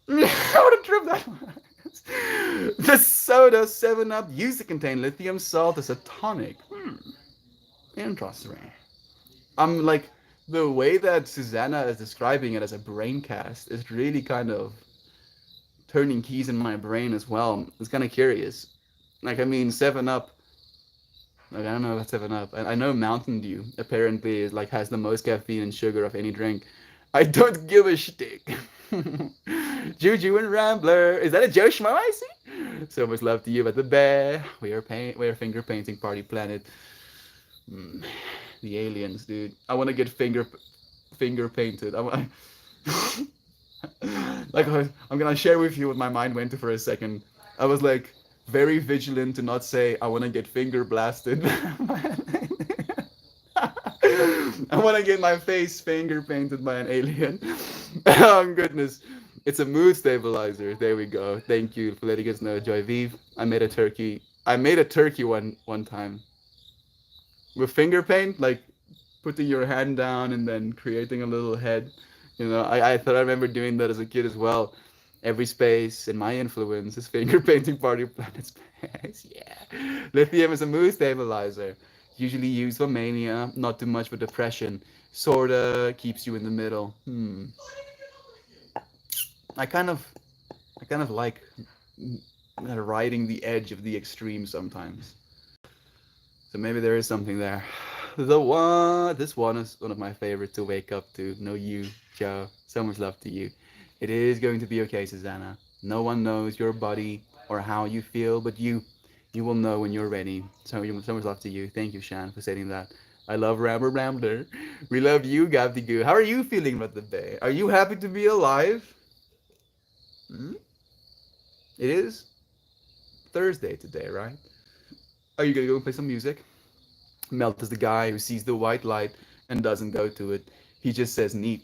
What a trip that was. The soda 7 Up used to contain lithium salt as a tonic. Interesting. I'm like, the way that Susanna is describing it as a brain cast is really kind of turning keys in my brain as well. It's kind of curious. Like, I mean, 7 Up. Like, I don't know about 7 Up. I know Mountain Dew apparently is like has the most caffeine and sugar of any drink. I don't give a shtick. Juju and Rambler. Is that a Joe Schmo I see? So much love to you about the bear. We are finger painting party planet. Mm, the aliens, dude. I want to get finger painted. I want. Like I'm gonna share with you what my mind went to for a second. I was like very vigilant to not say I want to get finger blasted. I want to get my face finger painted by an alien. Oh goodness, it's a mood stabilizer. There we go. Thank you for letting us know, Joy Vive. I made a turkey. I made a turkey one time with finger paint, like putting your hand down and then creating a little head. I thought I remember doing that as a kid as well. Every space in my influence is finger painting party planet space. Yeah. Lithium is a mood stabilizer. Usually used for mania, not too much for depression. Sorta keeps you in the middle. I kind of I kind of like riding the edge of the extreme sometimes. So maybe there is something there. This one is one of my favorite to wake up to. No, you, Joe. So much love to you. It is going to be okay, Susanna. No one knows your body or how you feel, but you will know when you're ready. So much love to you. Thank you, Shan, for saying that. I love Rammer Rambler. We love you, Gabby Goo. How are you feeling about the day? Are you happy to be alive? Hmm? It is Thursday today, right? Are you gonna go play some music? Melt is the guy who sees the white light and doesn't go to it. He just says neat.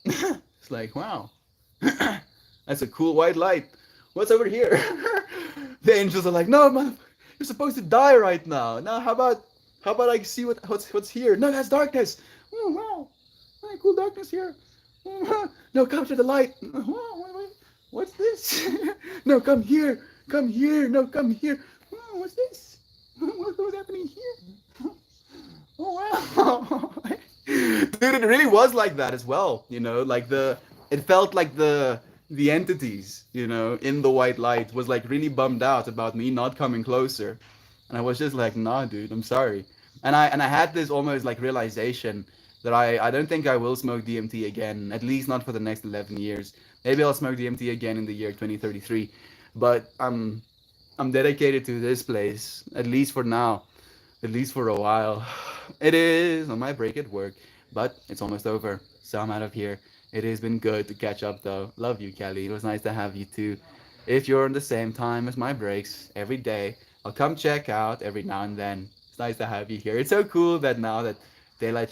It's like, wow, that's a cool white light. What's over here? The angels are like, no, man, you're supposed to die right now. Now, how about I see what's here? No, that's darkness. Oh wow, cool darkness here. No, come to the light. What's this? No, come here. Come here. No, come here. What's this? What's happening here? Oh wow. Dude, it really was like that as well. Like it felt like the entities, in the white light was like really bummed out about me not coming closer, and I was just like, nah, dude, I'm sorry. And I had this almost like realization that I don't think I will smoke DMT again, at least not for the next 11 years. Maybe I'll smoke DMT again in the year 2033, but I'm dedicated to this place, at least for now, at least for a while. It is on my break at work, but it's almost over, so I'm out of here. It has been good to catch up though. Love you, Kelly. It was nice to have you too. If you're on the same time as my breaks every day, I'll come check out every now and then. It's nice to have you here. It's so cool that now that daylight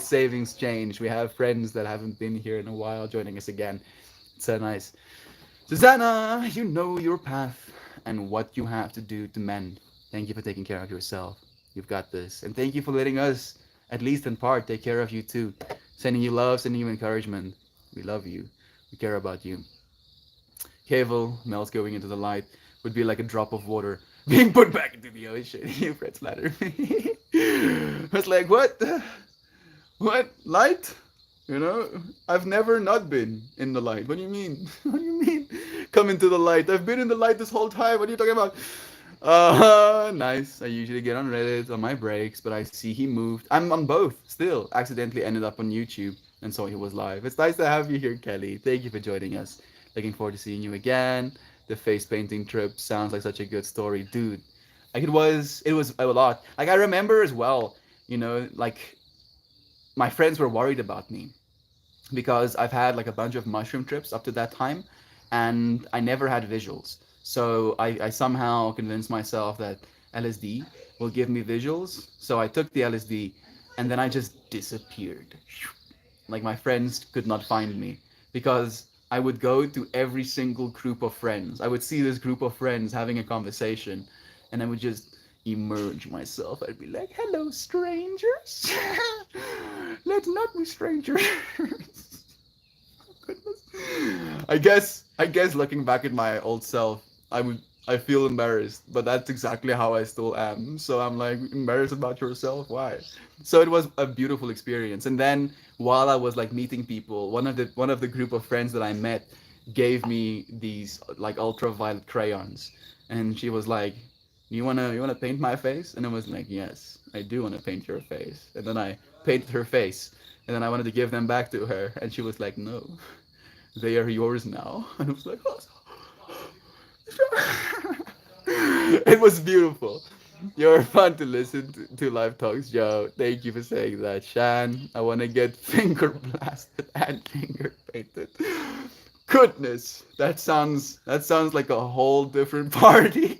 savings changed, we have friends that haven't been here in a while joining us again. It's so nice. Susanna, you know your path and what you have to do to mend. Thank you for taking care of yourself. You've got this. And thank you for letting us, at least in part, take care of you too. Sending you love, sending you encouragement. We love you. We care about you. Cavel, Mel's going into the light, would be like a drop of water being put back into the ocean. You Fred Splatter. I was like, what? What? Light? I've never not been in the light. What do you mean? What do you mean? Come into the light. I've been in the light this whole time. What are you talking about? Nice. I usually get on Reddit on my breaks, but I see he moved. I'm on both still. Accidentally ended up on YouTube and saw he was live. It's nice to have you here, Kelly. Thank you for joining us. Looking forward to seeing you again. The face painting trip sounds like such a good story, dude. Like it was a lot. Like I remember as well, like my friends were worried about me because I've had like a bunch of mushroom trips up to that time, and I never had visuals. So I somehow convinced myself that LSD will give me visuals. So I took the LSD, and then I just disappeared. Like my friends could not find me because I would go to every single group of friends. I would see this group of friends having a conversation, and I would just emerge myself. I'd be like, "Hello, strangers. Let's not be strangers." Goodness. I guess looking back at my old self, I feel embarrassed, but that's exactly how I still am. So I'm like, embarrassed about yourself? Why? So it was a beautiful experience. And then while I was like meeting people, one of the group of friends that I met gave me these like ultraviolet crayons, and she was like, "You wanna paint my face?" And I was like, "Yes, I do wanna paint your face." And then I painted her face, and then I wanted to give them back to her, and she was like, "No, they are yours now." And I was like, "Oh." It was beautiful. You're fun to listen to live talks, Joe. Thank you for saying that, Shan. I want to get finger blasted and finger painted. Goodness, that sounds like a whole different party.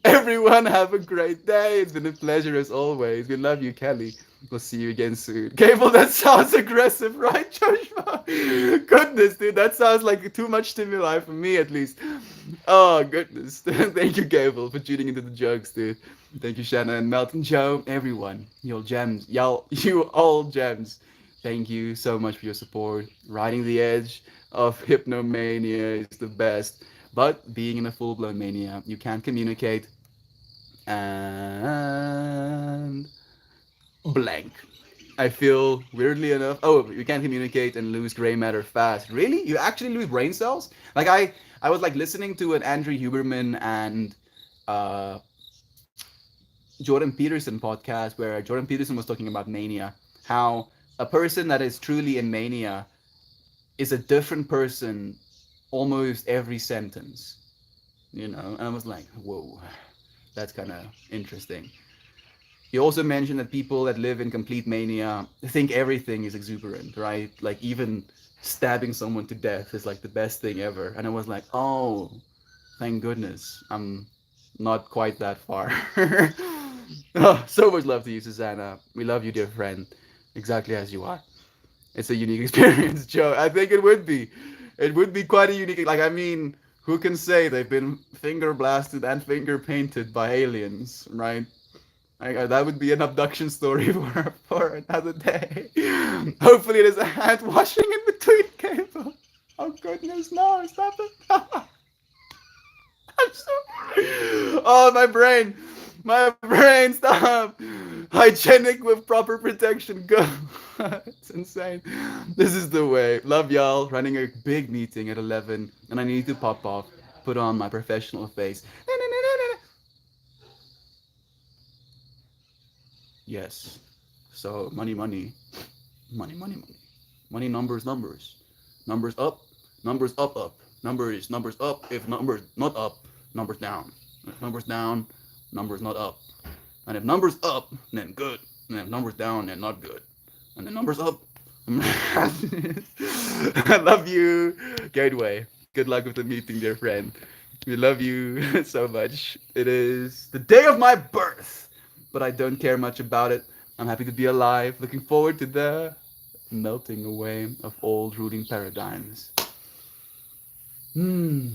Everyone have a great day. It's been a pleasure as always. We love you, Kelly. We'll see you again soon. Cable, that sounds aggressive, right, Joshua? Goodness, dude, that sounds like too much stimuli for me, at least. Oh, goodness. Thank you, Cable, for tuning into the jokes, dude. Thank you, Shannon, Melton, Joe, everyone. You gems. Y'all, you all gems. Thank you so much for your support. Riding the edge of hypnomania is the best. But being in a full blown mania, you can't communicate and blank. I feel weirdly enough. Oh, you can't communicate and lose gray matter fast. Really? You actually lose brain cells? Like I was like listening to an Andrew Huberman and uh, Jordan Peterson podcast where Jordan Peterson was talking about mania. How a person that is truly in mania is a different person almost every sentence. And I was like, whoa, that's kind of interesting. He also mentioned that people that live in complete mania think everything is exuberant, right? Like even stabbing someone to death is like the best thing ever. And I was like, oh, thank goodness, I'm not quite that far. Oh, so much love to you, Susanna. We love you, dear friend, exactly as you are. It's a unique experience, Joe. I think it would be. It would be quite a unique. Like, I mean, who can say they've been finger blasted and finger painted by aliens, right? That would be an abduction story for another day. Hopefully, there's a hand washing in between cable. Oh goodness, no! Stop it! I'm so. Oh, my brain, stop. Hygienic with proper protection. Go. It's insane. This is the way. Love y'all. Running a big meeting at 11, and I need to pop off. Put on my professional face. Yes. So money, money, money, money, money, money. Numbers, numbers, numbers up, numbers up, up. Numbers up. If numbers not up, numbers down. If numbers down, numbers not up. And if numbers up, then good. And if numbers down, then not good. And then numbers up. I love you, Gateway. Good luck with the meeting, dear friend. We love you so much. It is the day of my birth, but I don't care much about it. I'm happy to be alive. Looking forward to the melting away of old ruling paradigms. Hmm.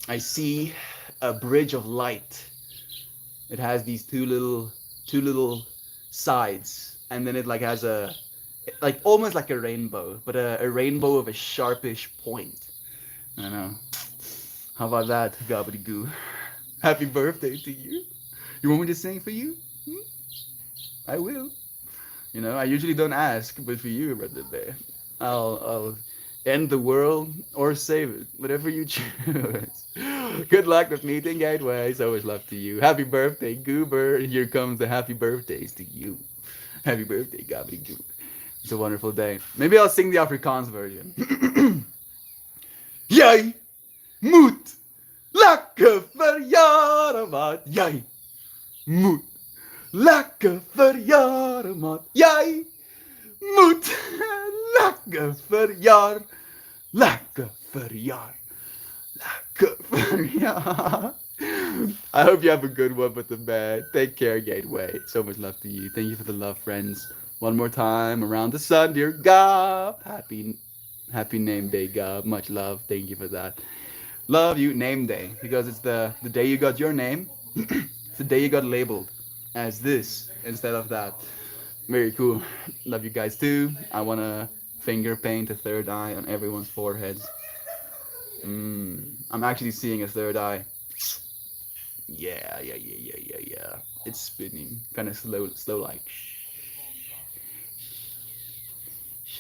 I see a bridge of light. It has these two little sides, and then it like has a like almost like a rainbow, but a rainbow of a sharpish point. I don't know. How about that, gobbledygoo? Happy birthday to you. You want me to sing for you? Hmm? I will. I usually don't ask, but for you, brother bear, I'll end the world or save it, whatever you choose. Good luck with meeting Gateway. So much love to you. Happy birthday, Goober. Here comes the happy birthdays to you. Happy birthday, gobbledygoo. It's a wonderful day. Maybe I'll sing the Afrikaans version. Jij moet lekker verjaren, maat. Jij moet lekker verjaren, maat. Jij moet lekker verjaar. Lekker verjaar. Lekker verjaar. I hope you have a good one with the bed. Take care, Gateway. So much love to you. Thank you for the love, friends. One more time around the sun, dear God. Happy name day, God. Much love. Thank you for that. Love you, name day, because it's the day you got your name. It's the day you got labeled as this instead of that. Very cool. Love you guys too. I wanna finger paint a third eye on everyone's foreheads. I'm actually seeing a third eye. Yeah. It's spinning, kind of slow like.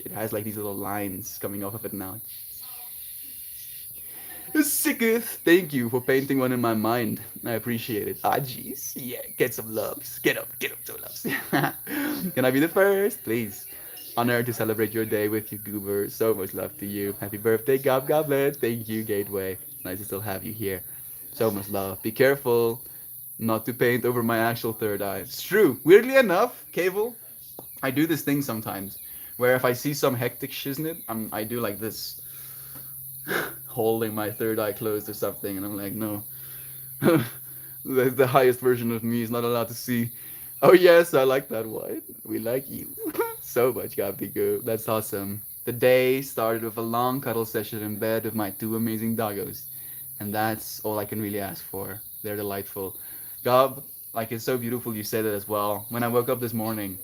It has like these little lines coming off of it now. Sicketh. Thank you for painting one in my mind. I appreciate it. Ah, jeez. Yeah, get some loves. Get up, some loves. Can I be the first, please? Honored to celebrate your day with you, Goober. So much love to you. Happy birthday, Goblet. Thank you, Gateway. It's nice to still have you here. So much love. Be careful not to paint over my actual third eye. It's true. Weirdly enough, Cable, I do this thing sometimes where if I see some hectic shiznit, I do like this, holding my third eye closed or something, and I'm like, no, the highest version of me is not allowed to see. Oh yes, I like that one. We like you so much, Gabigo. That's awesome. The day started with a long cuddle session in bed with my two amazing doggos, and that's all I can really ask for. They're delightful. Gob, like it's so beautiful you said it as well. When I woke up this morning,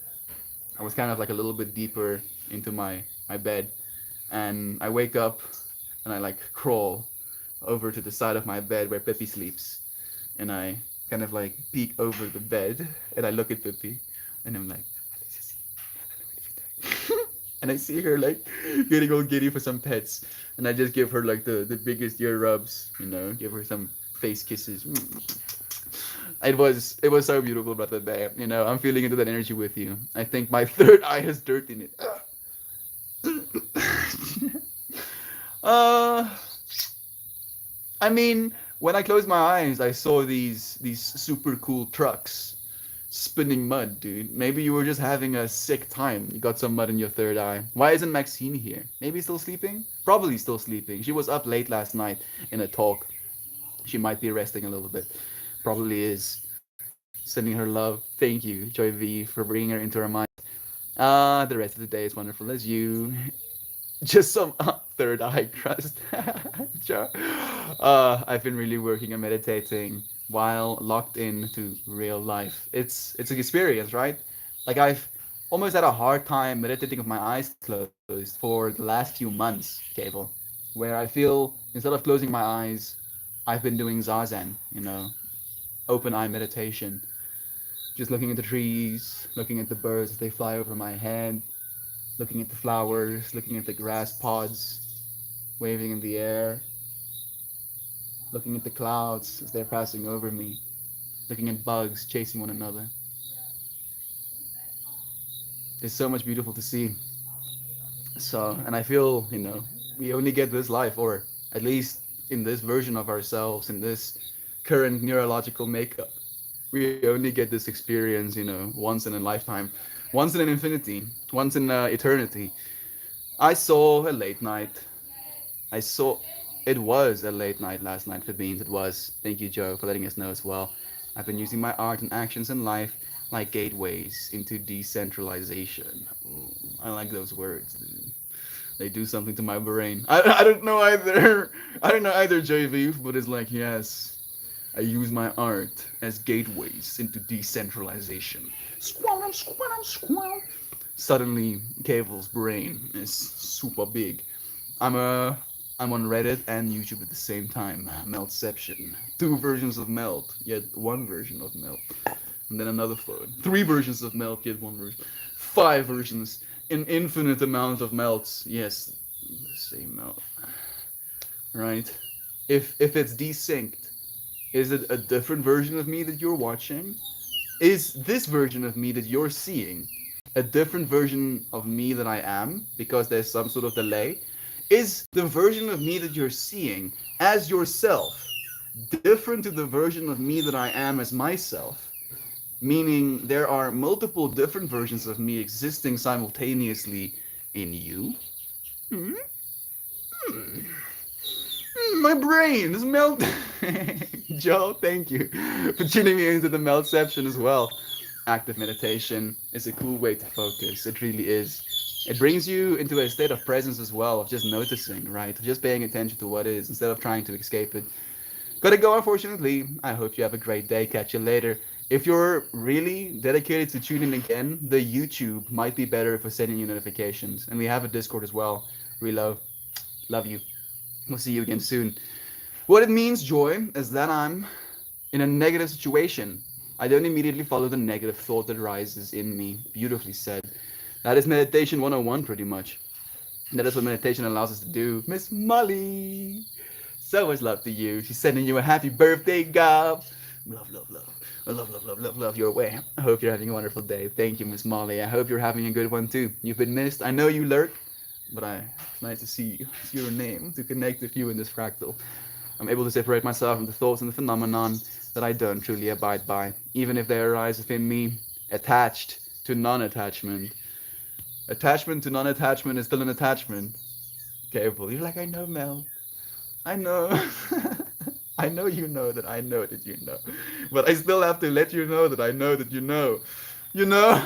I was kind of like a little bit deeper into my bed, and I wake up and I like crawl over to the side of my bed where Pippi sleeps, and I kind of like peek over the bed and I look at Pippi, and I'm like, and I see her like getting all giddy for some pets, and I just give her like the biggest ear rubs, give her some face kisses. It was so beautiful, brother Bear. I'm feeling into that energy with you. I think my third eye has dirt in it. uh, I mean, when I closed my eyes, I saw these super cool trucks spinning mud, dude. Maybe you were just having a sick time. You got some mud in your third eye. Why isn't Maxine here? Maybe still sleeping? Probably still sleeping. She was up late last night in a talk. She might be resting a little bit. Probably is. Sending her love. Thank you, Joy V, for bringing her into our mind. The rest of the day is wonderful as you. Just some third eye crust. I've been really working and meditating while locked into real life. It's an experience, right? Like I've almost had a hard time meditating with my eyes closed for the last few months, Cable, where I feel instead of closing my eyes, I've been doing zazen, open eye meditation, just looking at the trees, looking at the birds as they fly over my head, looking at the flowers, looking at the grass pods waving in the air, looking at the clouds as they're passing over me, looking at bugs chasing one another. There's so much beautiful to see. So, and I feel, we only get this life, or at least in this version of ourselves, in this current neurological makeup. We only get this experience, once in a lifetime, once in an infinity, once in eternity. I saw a late night. I saw it was a late night last night for Beans. It was. Thank you, Joe, for letting us know as well. I've been using my art and actions in life like gateways into decentralization. I like those words, dude. They do something to my brain. I don't know either. I don't know either, JV, but it's like, yes, I use my art as gateways into decentralization. Squall, squall, squall. Suddenly, Cable's brain is super big. I'm a I'm on Reddit and YouTube at the same time. Meltception. Two versions of Melt, yet one version of Melt. And then another phone. Three versions of Melt, yet one version. Five versions. An infinite amount of melts. Yes, the same melt. Right? If it's desynced, is it a different version of me that you're watching? Is this version of me that you're seeing a different version of me that I am because there's some sort of delay? Is the version of me that you're seeing as yourself different to the version of me that I am as myself? Meaning there are multiple different versions of me existing simultaneously in you? Hmm? Hmm. My brain is melting. Joe, thank you for tuning me into the meltception as well. Active meditation is a cool way to focus. It really is. It brings you into a state of presence as well, of just noticing, right? Of just paying attention to what is instead of trying to escape it. Gotta go, unfortunately. I hope you have a great day. Catch you later. If you're really dedicated to tuning in again, the YouTube might be better for sending you notifications. And we have a Discord as well. Reload. Love you. We'll see you again soon. What it means, Joy, is that I'm in a negative situation. I don't immediately follow the negative thought that rises in me. Beautifully said. That is meditation 101, pretty much. That is what meditation allows us to do. Miss Molly! So much love to you. She's sending you a happy birthday, Gob. Love, love, love. Love, love, love, love, love your way. I hope you're having a wonderful day. Thank you, Miss Molly. I hope you're having a good one too. You've been missed. I know you lurk, but it's nice to see you. See your name, to connect with you in this fractal. I'm able to separate myself from the thoughts and the phenomenon that I don't truly abide by, even if they arise within me, attached to non-attachment. Attachment to non-attachment is still an attachment. Careful. You're like, I know, Mel. I know. I know you know that I know that you know. But I still have to let you know that I know that you know. You know?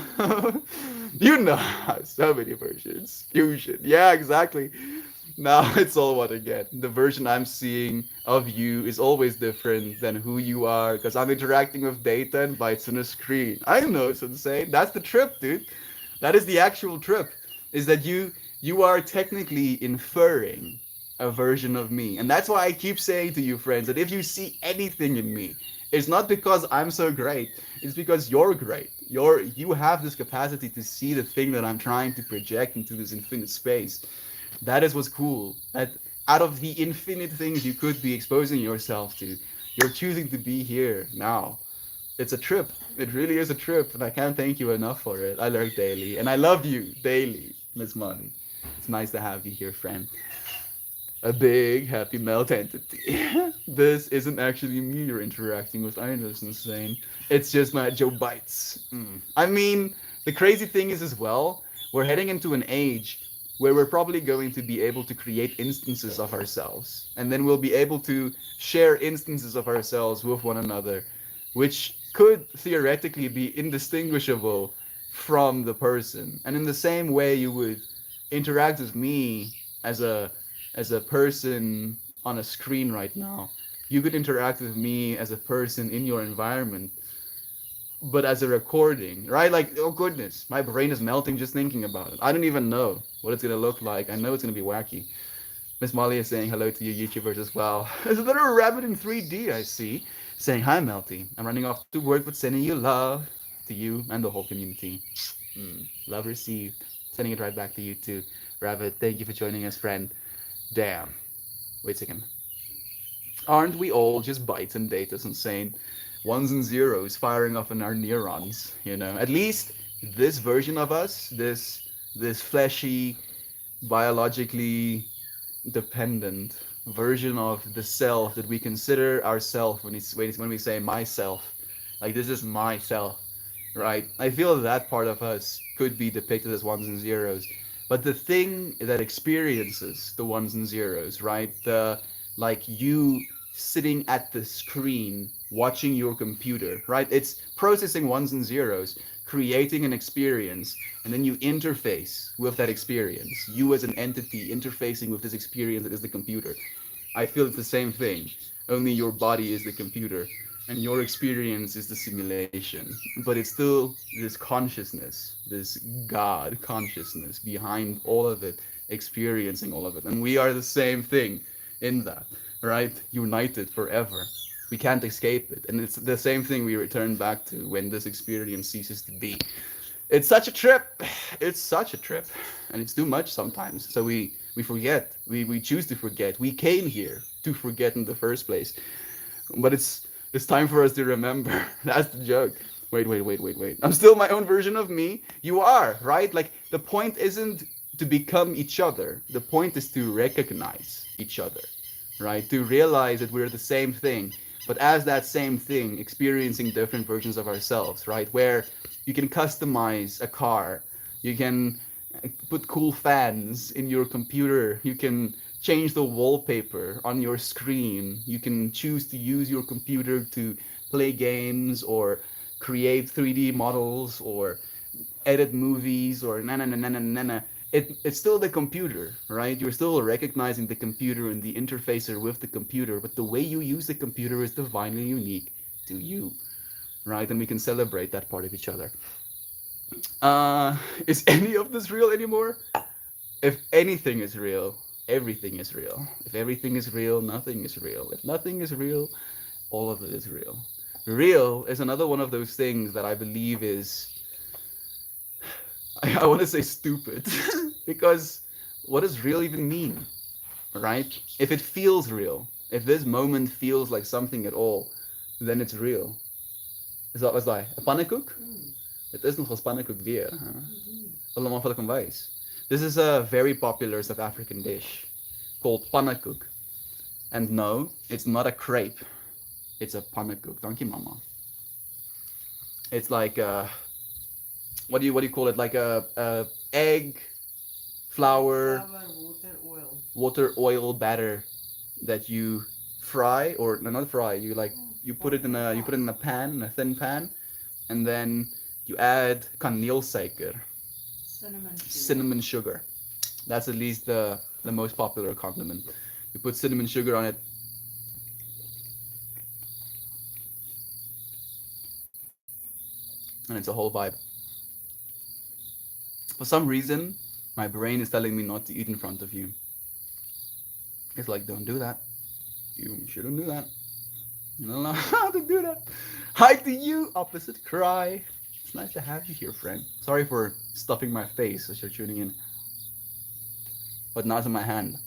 You know. So many versions. Fusion. Yeah, exactly. Now it's all one again. The version I'm seeing of you is always different than who you are because I'm interacting with data and bytes on a screen. I know it's insane. That's the trip, dude. That is the actual trip. Is that you are technically inferring a version of me. And that's why I keep saying to you friends that if you see anything in me, it's not because I'm so great. It's because you're great. You have this capacity to see the thing that I'm trying to project into this infinite space. That is what's cool. That out of the infinite things you could be exposing yourself to, you're choosing to be here now. It's a trip. It really is a trip, and I can't thank you enough for it. I learn daily, and I love you daily, Miss Money. It's nice to have you here, friend. A big happy melt entity. This isn't actually me you're interacting with. I know insane. It's just my Joe Bites. I mean, the crazy thing is as well, we're heading into an age where we're probably going to be able to create instances of ourselves, and then we'll be able to share instances of ourselves with one another, which could theoretically be indistinguishable from the person. And in the same way you would interact with me as a person on a screen right now, you could interact with me as a person in your environment, but as a recording, right? Like, oh goodness, my brain is melting just thinking about it. I don't even know what it's gonna look like. I know it's gonna be wacky. Miss Molly is saying hello to you YouTubers as well. There's a little rabbit in 3D I see, saying hi Melty. I'm running off to work, but sending you love to you and the whole community. Love received. Sending it right back to you too. Rabbit, thank you for joining us, friend. Damn. Wait a second. Aren't we all just bytes and data? Insane. Ones and zeros firing off in our neurons, you know. At least this version of us, this fleshy, biologically dependent version of the self that we consider ourself when we say myself, like this is myself, right? I feel that part of us could be depicted as ones and zeros, but the thing that experiences the ones and zeros, right? The like you sitting at the screen watching your computer, right? It's processing ones and zeros, creating an experience, and then you interface with that experience. You as an entity interfacing with this experience that is the computer. I feel it's the same thing, only your body is the computer and your experience is the simulation. But it's still this consciousness, this God consciousness behind all of it, experiencing all of it. And we are the same thing in that, right? United forever. We can't escape it. And it's the same thing we return back to when this experience ceases to be. It's such a trip. It's such a trip. And it's too much sometimes. So we forget. We choose to forget. We came here to forget in the first place. But it's time for us to remember. That's the joke. Wait. I'm still my own version of me. You are, right? Like the point isn't to become each other. The point is to recognize each other, right? To realize that we're the same thing, but as that same thing, experiencing different versions of ourselves, right? Where you can customize a car, you can put cool fans in your computer, you can change the wallpaper on your screen, you can choose to use your computer to play games or create 3D models or edit movies or na na na na na na na. It's still the computer, right? You're still recognizing the computer and the interfacer with the computer, but the way you use the computer is divinely unique to you, right? And we can celebrate that part of each other. Is any of this real anymore? If anything is real, everything is real. If everything is real, nothing is real. If nothing is real, all of it is real. Real is another one of those things that I believe is, I want to say stupid, because what does real even mean, right? If it feels real, if this moment feels like something at all, then it's real. Is dat was daai? 'n Pannekoek? Dit is nogal pannekoek weer. Allemaal wat ek kan wys. This is a very popular South African dish called pannekoek. And no, it's not a crepe. It's a pannekoek. Dankie mama. It's like what do you call it? Like a egg, flour, water, oil batter that you fry, or no, not fry. You put it in a pan, in a thin pan, and then you add kaneelsuiker, cinnamon sugar. That's at least the most popular condiment. You put cinnamon sugar on it. And it's a whole vibe. For some reason, my brain is telling me not to eat in front of you. It's like, don't do that. You shouldn't do that. You don't know how to do that. Hi to you, opposite cry. It's nice to have you here, friend. Sorry for stuffing my face as you're tuning in. But now it's in my hand.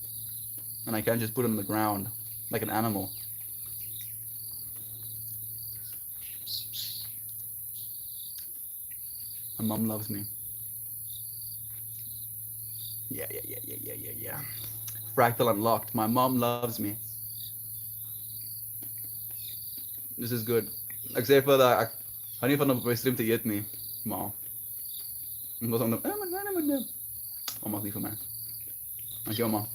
And I can't just put it on the ground like an animal. My mom loves me. Yeah. Fractal unlocked. My mom loves me. This is good. Ek sê vir dat ek hou nie van op my stream te eet nie, maar ek was aan die Mama is lief vir my. Dankie mamma.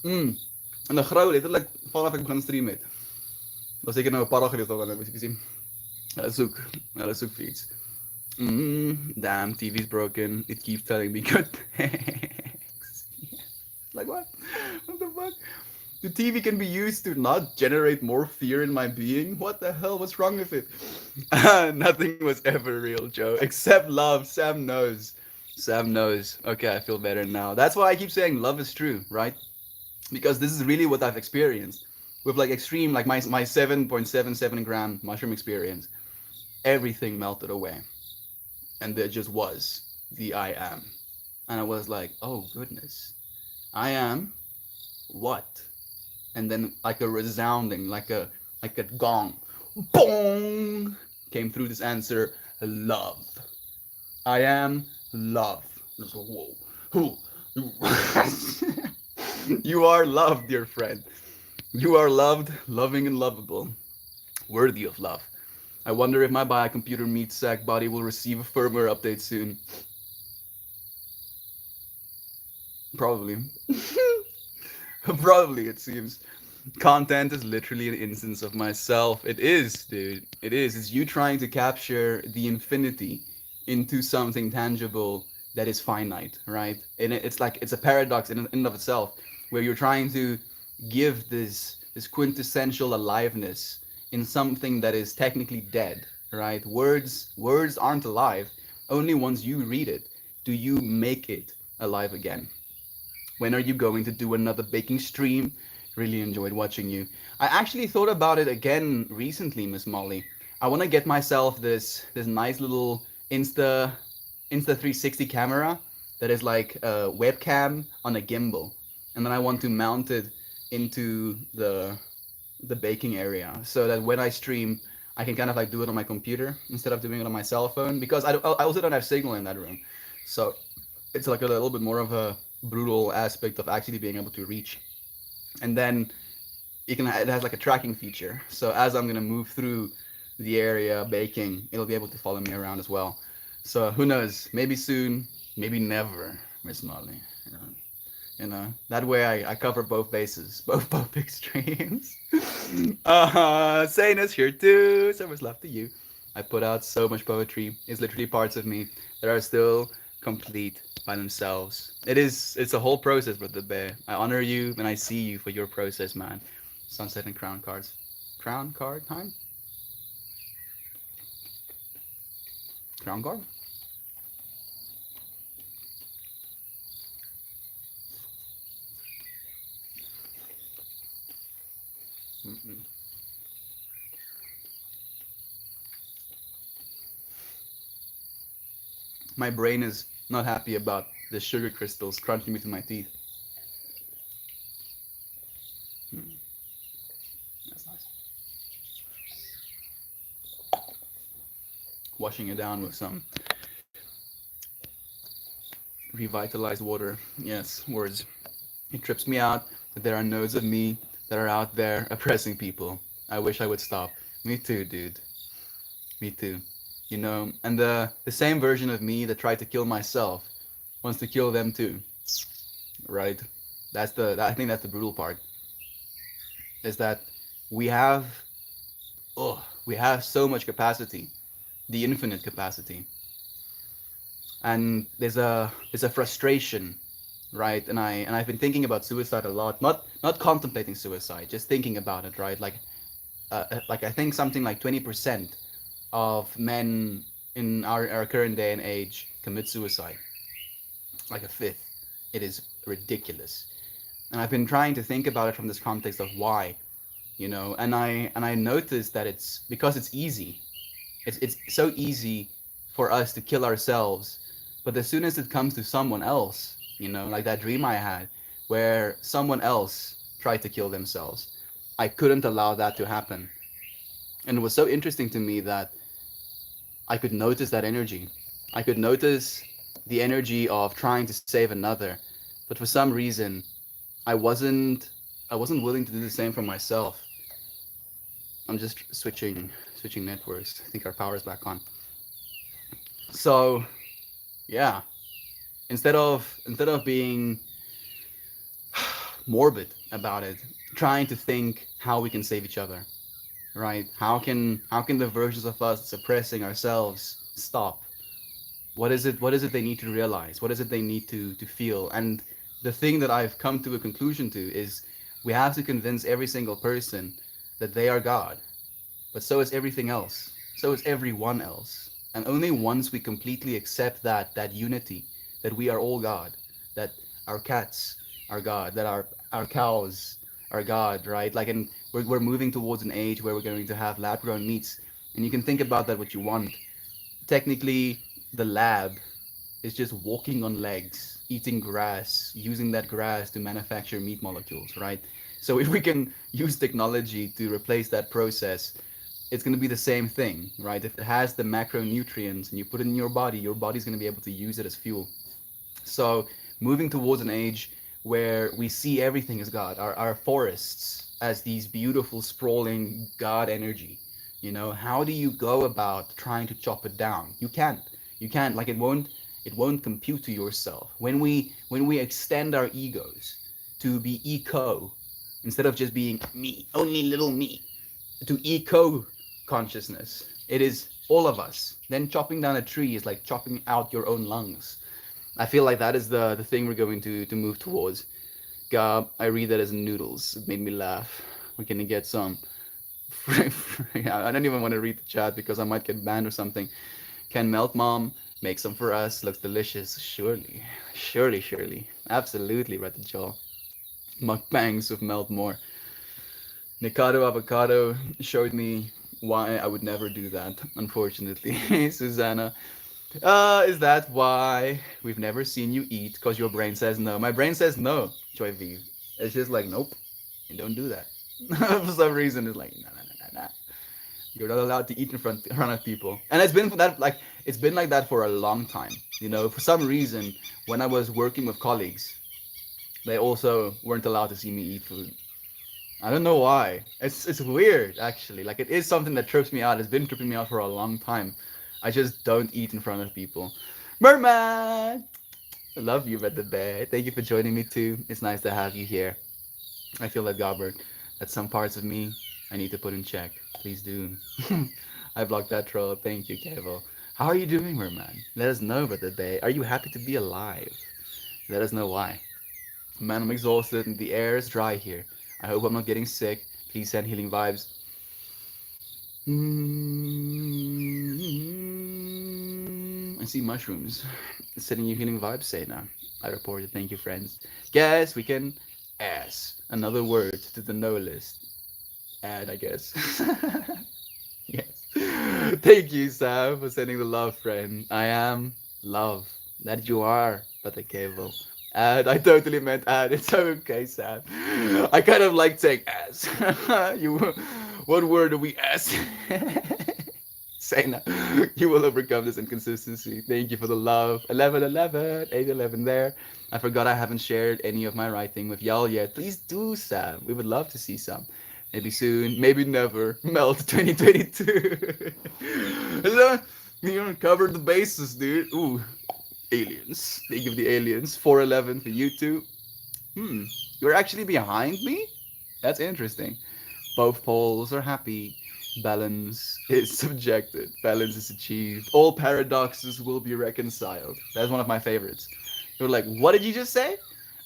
En 'n grou letterlik vanaf ek begin stream het. Was seker nou 'n paar dae gewees daar was ek sien. Hulle soek vir iets. Damn, TV's broken. It keeps telling me good thanks. Like what? What the fuck? The TV can be used to not generate more fear in my being? What the hell? What's wrong with it? Nothing was ever real, Joe. Except love. Sam knows. Sam knows. Okay, I feel better now. That's why I keep saying love is true, right? Because this is really what I've experienced. With like extreme, like my 7.77 gram mushroom experience. Everything melted away. And there just was the I am. And I was like, oh goodness. I am what? And then like a resounding, like a gong, boom, came through this answer, love. I am love. Whoa. You are loved, dear friend. You are loved, loving, and lovable. Worthy of love. I wonder if my biocomputer meat sack body will receive a firmware update soon. Probably. Probably, it seems. Content is literally an instance of myself. It is, dude. It is. It's you trying to capture the infinity into something tangible that is finite, right? And it's like it's a paradox in and of itself, where you're trying to give this quintessential aliveness in something that is technically dead, right? Words aren't alive. Only once you read it do you make it alive again. When are you going to do another baking stream? Really enjoyed watching you. I actually thought about it again recently, Miss Molly. I want to get myself this nice little Insta 360 camera that is like a webcam on a gimbal, and then I want to mount it into the baking area so that when I stream, I can kind of like do it on my computer instead of doing it on my cell phone, because I also don't have signal in that room, so it's like a little bit more of a brutal aspect of actually being able to reach. And then it has like a tracking feature, so as I'm gonna move through the area baking, it'll be able to follow me around as well. So who knows, maybe soon, maybe never, Miss Molly. You know, that way I cover both bases, both extremes. Sane is here too, so much love to you. I put out so much poetry. It's literally parts of me that are still complete by themselves. It's a whole process, Brother Bear. I honor you and I see you for your process, man. Sunset and crown cards. Crown card time? Crown card? Mm-mm. My brain is not happy about the sugar crystals crunching between my teeth. Mm, that's nice. Washing it down with some revitalized water. Yes, words. It trips me out that there are nodes of me that are out there oppressing people. I wish I would stop. Me too, dude. Me too. You know, and the same version of me that tried to kill myself wants to kill them too. Right? I think that's the brutal part. Is that we have we have so much capacity, the infinite capacity. And there's a frustration, right? And I've been thinking about suicide a lot, not contemplating suicide, just thinking about it, right? Like I think something like 20% of men in our current day and age commit suicide, like a fifth. It is ridiculous. And I've been trying to think about it from this context of why, and I noticed that it's because it's easy. It's so easy for us to kill ourselves, but as soon as it comes to someone else, like that dream I had where someone else tried to kill themselves, I couldn't allow that to happen. And it was so interesting to me that I could notice that energy. I could notice the energy of trying to save another, but for some reason, I wasn't I wasn't willing to do the same for myself. I'm just switching networks. I think our power is back on. So yeah, instead of being morbid about it, trying to think how we can save each other, right? How can the versions of us suppressing ourselves stop? What is it they need to realize? What is it they need to feel? And the thing that I've come to a conclusion to is we have to convince every single person that they are God, but so is everything else. So is everyone else. And only once we completely accept that unity, that we are all God, that our cats are God, that our cows are God, right? Like, and we're moving towards an age where we're going to have lab-grown meats, and you can think about that what you want. Technically, the lab is just walking on legs, eating grass, using that grass to manufacture meat molecules, right? So if we can use technology to replace that process, it's going to be the same thing, right? If it has the macronutrients and you put it in your body's going to be able to use it as fuel. So moving towards an age where we see everything as God, our forests as these beautiful, sprawling God energy. How do you go about trying to chop it down? You can't. You can't. Like it won't compute to yourself. When we extend our egos to be eco instead of just being me, only little me, to eco consciousness. It is all of us. Then chopping down a tree is like chopping out your own lungs. I feel like that is the thing we're going to move towards. I read that as noodles. It made me laugh. We're gonna get some. I don't even want to read the chat because I might get banned or something. Can Melt Mom make some for us? Looks delicious. Surely, surely, surely, absolutely. Right the jaw. Mukbangs with Melt more. Nikado Avocado showed me why I would never do that, unfortunately. Susanna, is that why we've never seen you eat? Because your brain says no. My brain says no, Joy V. It's just like, nope, you don't do that. For some reason, it's like, nah, nah, nah, nah, nah. You're not allowed to eat in front of people. And it's been like that for a long time. For some reason, when I was working with colleagues, they also weren't allowed to see me eat food. I don't know why. It's weird actually. Like it is something that trips me out. It's been tripping me out for a long time. I just don't eat in front of people. Merman, I love you, Red the Bear. Thank you for joining me too. It's nice to have you here. I feel like Gobert, that some parts of me I need to put in check. Please do. I blocked that troll. Thank you, Kevo. How are you doing, Merman? Let us know, Red the Bear. Are you happy to be alive? Let us know why. Man, I'm exhausted and the air is dry here. I hope I'm not getting sick. Please send healing vibes. I see mushrooms. Sending you healing vibes, Sena. I reported. Thank you, friends. Guess we can ask another word to the no list. ad, I guess. Yes. Thank you, Sam, for sending the love, friend. I am love. That you are, but the cable. And I totally meant ad. It's okay, Sam. I kind of like saying ass. You, what word do we ask? Say now. You will overcome this inconsistency. Thank you for the love. 1111, 811 there. I forgot I haven't shared any of my writing with y'all yet. Please do, Sam. We would love to see some. Maybe soon, maybe never. Melt 2022. You covered the bases, dude. Ooh, aliens. They give the aliens. 411 for you two. Hmm, you're actually behind me? That's interesting. Both poles are happy. Balance is subjected. Balance is achieved. All paradoxes will be reconciled. That's one of my favorites. You're like, what did you just say?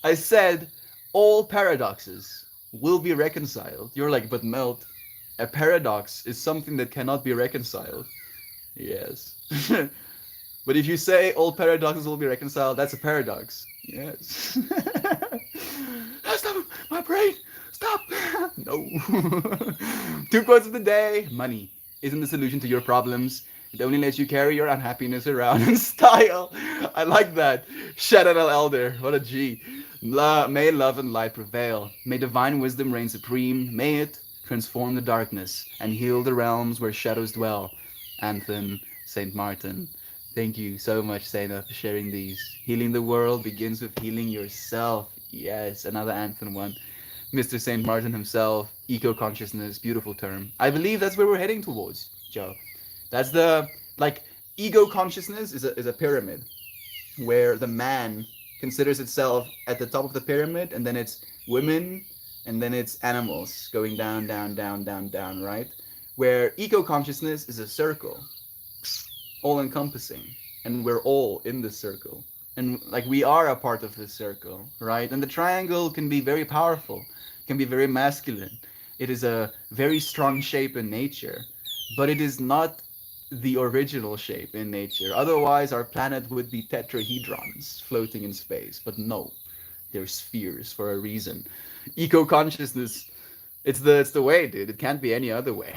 I said all paradoxes will be reconciled. You're like, but Melt, a paradox is something that cannot be reconciled. Yes. But if you say all paradoxes will be reconciled, that's a paradox. Yes. Stop my brain. Stop. No. Two quotes of the day. Money isn't the solution to your problems. It only lets you carry your unhappiness around in style. I like that. Shout out Elder. What a G. May love and light prevail. May divine wisdom reign supreme. May it transform the darkness and heal the realms where shadows dwell. Anthem, Saint Martin. Thank you so much, Saina, for sharing these. Healing the world begins with healing yourself. Yes, another anthem one. Mr. St. Martin himself, eco consciousness, beautiful term. I believe that's where we're heading towards, Joe. That's the, like, ego consciousness is a pyramid where the man considers itself at the top of the pyramid, and then it's women, and then it's animals going down, down, down, down, down, right? Where eco consciousness is a circle, all encompassing, and we're all in this circle, and like we are a part of this circle, right? And the triangle can be very powerful, can be very masculine. It is a very strong shape in nature, but it is not the original shape in nature. Otherwise our planet would be tetrahedrons floating in space, but no, they're spheres for a reason. Eco consciousness, it's the way, dude. It can't be any other way.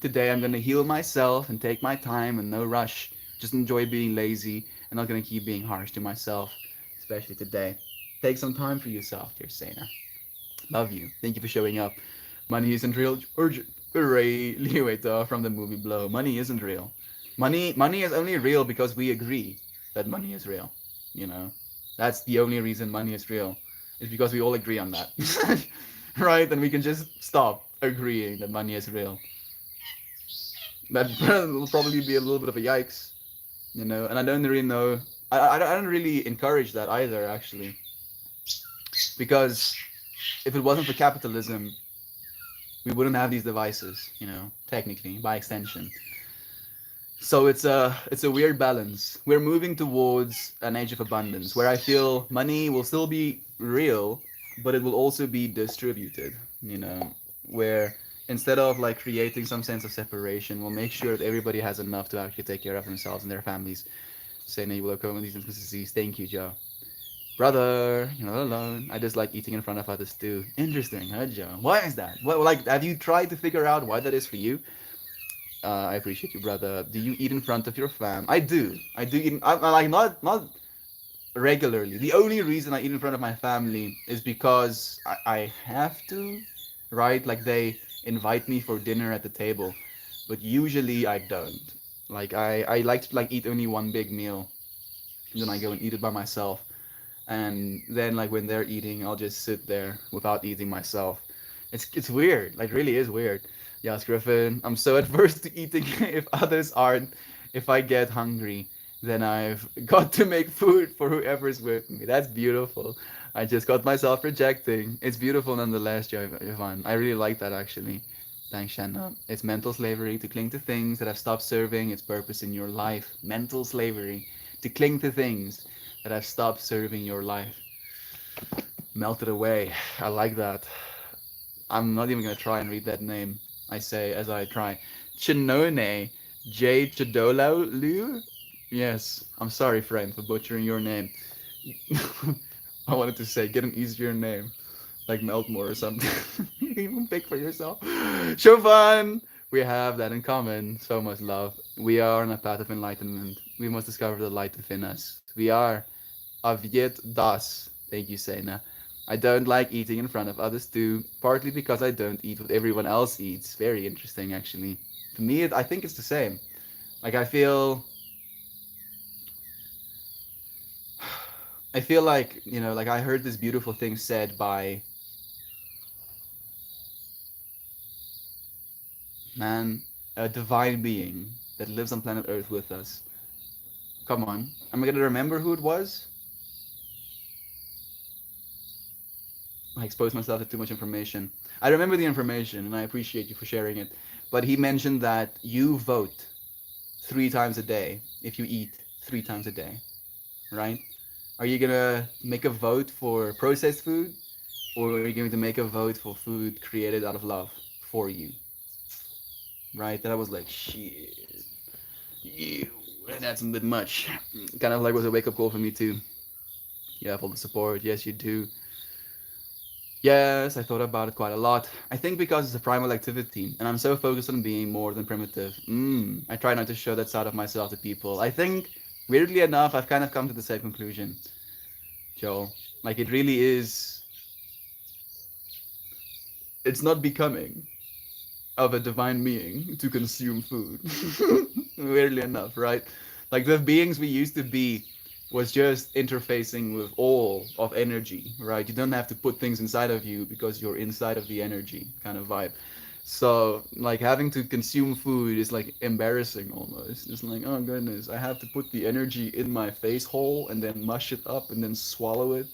Today I'm gonna heal myself and take my time and no rush. Just enjoy being lazy and not gonna keep being harsh to myself, especially today. Take some time for yourself, dear Sana. Love you. Thank you for showing up. Money isn't real. Ray Liueta from the movie Blow. Money isn't real. Money is only real because we agree that money is real. You know, that's the only reason money is real. Is because we all agree on that, right? And we can just stop agreeing that money is real. That will probably be a little bit of a yikes, you know. And I don't really know. I don't really encourage that either, actually, because if it wasn't for capitalism, we wouldn't have these devices, you know, technically, by extension. So it's a weird balance. We're moving towards an age of abundance where I feel money will still be real, but it will also be distributed, you know, where instead of like creating some sense of separation, we'll make sure that everybody has enough to actually take care of themselves and their families. Saying that you will overcome these inconsistencies. Thank you, Joe. Brother, you're not alone. I just like eating in front of others too. Interesting, huh, Joe? Why is that? What, like, have you tried to figure out why that is for you? I appreciate you, brother. Do you eat in front of your fam? I do. I do eat. I like not regularly. The only reason I eat in front of my family is because I have to, right? Like they invite me for dinner at the table, but usually I don't. Like I like to like eat only one big meal, and then I go and eat it by myself. And then like when they're eating, I'll just sit there without eating myself. It's weird. Like really is weird. Yes, Griffin. I'm so adverse to eating if others aren't. If I get hungry, then I've got to make food for whoever's with me. That's beautiful. I just got myself rejecting. It's beautiful nonetheless, Jovan. I really like that actually. Thanks, Shanna. It's mental slavery to cling to things that have stopped serving its purpose in your life. Mental slavery to cling to things that have stopped serving your life. Melted away. I like that. I'm not even gonna try and read that name. I say as I try. Chinone J Chidolalu. Yes, I'm sorry, friend, for butchering your name. I wanted to say get an easier name, like melt more or something. You can even pick for yourself. Shovan! We have that in common. So much love. We are on a path of enlightenment. We must discover the light within us. We are Avyet Das. Thank you, Sena. I don't like eating in front of others too, partly because I don't eat what everyone else eats. Very interesting, actually. For me, I think it's the same. Like I feel like like I heard this beautiful thing said by man, a divine being that lives on planet Earth with us. Come on, am I gonna remember who it was? I exposed myself to too much information. I remember the information, and I appreciate you for sharing it. But he mentioned that you vote 3 times a day if you eat 3 times a day, right? Are you gonna make a vote for processed food, or are you going to make a vote for food created out of love for you, right? That I was like, shit, you, that's a bit much. Kind of like was a wake up call for me too. You have all the support, yes, you do. Yes, I thought about it quite a lot. I think because it's a primal activity, and I'm so focused on being more than primitive. I try not to show that side of myself to people. I think, weirdly enough, I've kind of come to the same conclusion, Joel. Like, it really is. It's not becoming of a divine being to consume food. Weirdly enough, right? Like the beings we used to be was just interfacing with all of energy, right? You don't have to put things inside of you because you're inside of the energy kind of vibe. So like having to consume food is like embarrassing almost. It's like, oh goodness, I have to put the energy in my face hole and then mush it up and then swallow it.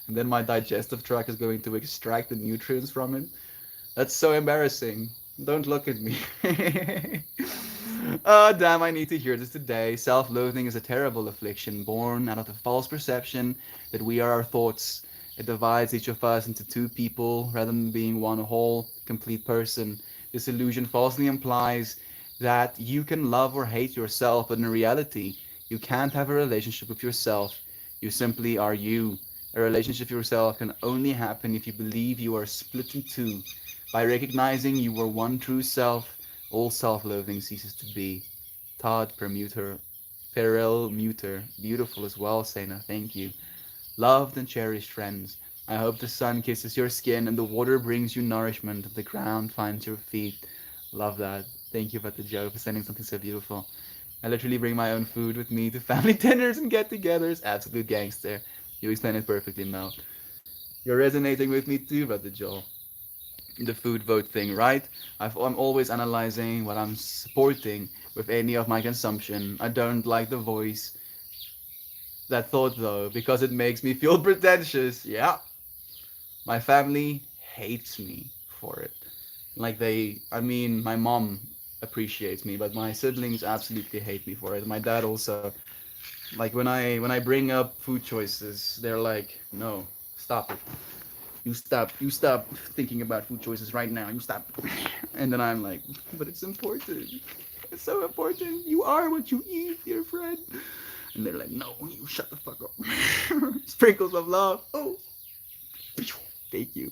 And then my digestive tract is going to extract the nutrients from it. That's so embarrassing. Don't look at me. Oh, damn, I need to hear this today. Self loathing is a terrible affliction born out of the false perception that we are our thoughts. It divides each of us into two people rather than being one whole, complete person. This illusion falsely implies that you can love or hate yourself, but in reality, you can't have a relationship with yourself. You simply are you. A relationship with yourself can only happen if you believe you are split in two. By recognizing you are one true self, all self-loathing ceases to be. Todd Permuter, Perel Muter, beautiful as well, Sena, thank you. Loved and cherished friends, I hope the sun kisses your skin and the water brings you nourishment and the ground finds your feet. Love that. Thank you, Vata Joe, for sending something so beautiful. I literally bring my own food with me to family dinners and get-togethers. Absolute gangster. You explained it perfectly, Mel. You're resonating with me too, Vata Joel. The food vote thing, right? I'm always analyzing what I'm supporting with any of my consumption. I don't like the voice. That thought though, because it makes me feel pretentious. Yeah. My family hates me for it. Like I mean, my mom appreciates me, but my siblings absolutely hate me for it. My dad also. Like when I bring up food choices, they're like, no, stop it. You stop thinking about food choices right now. You stop. And then I'm like, but it's important. It's so important. You are what you eat, dear friend. And they're like, no, you shut the fuck up. Sprinkles of love. Oh, thank you.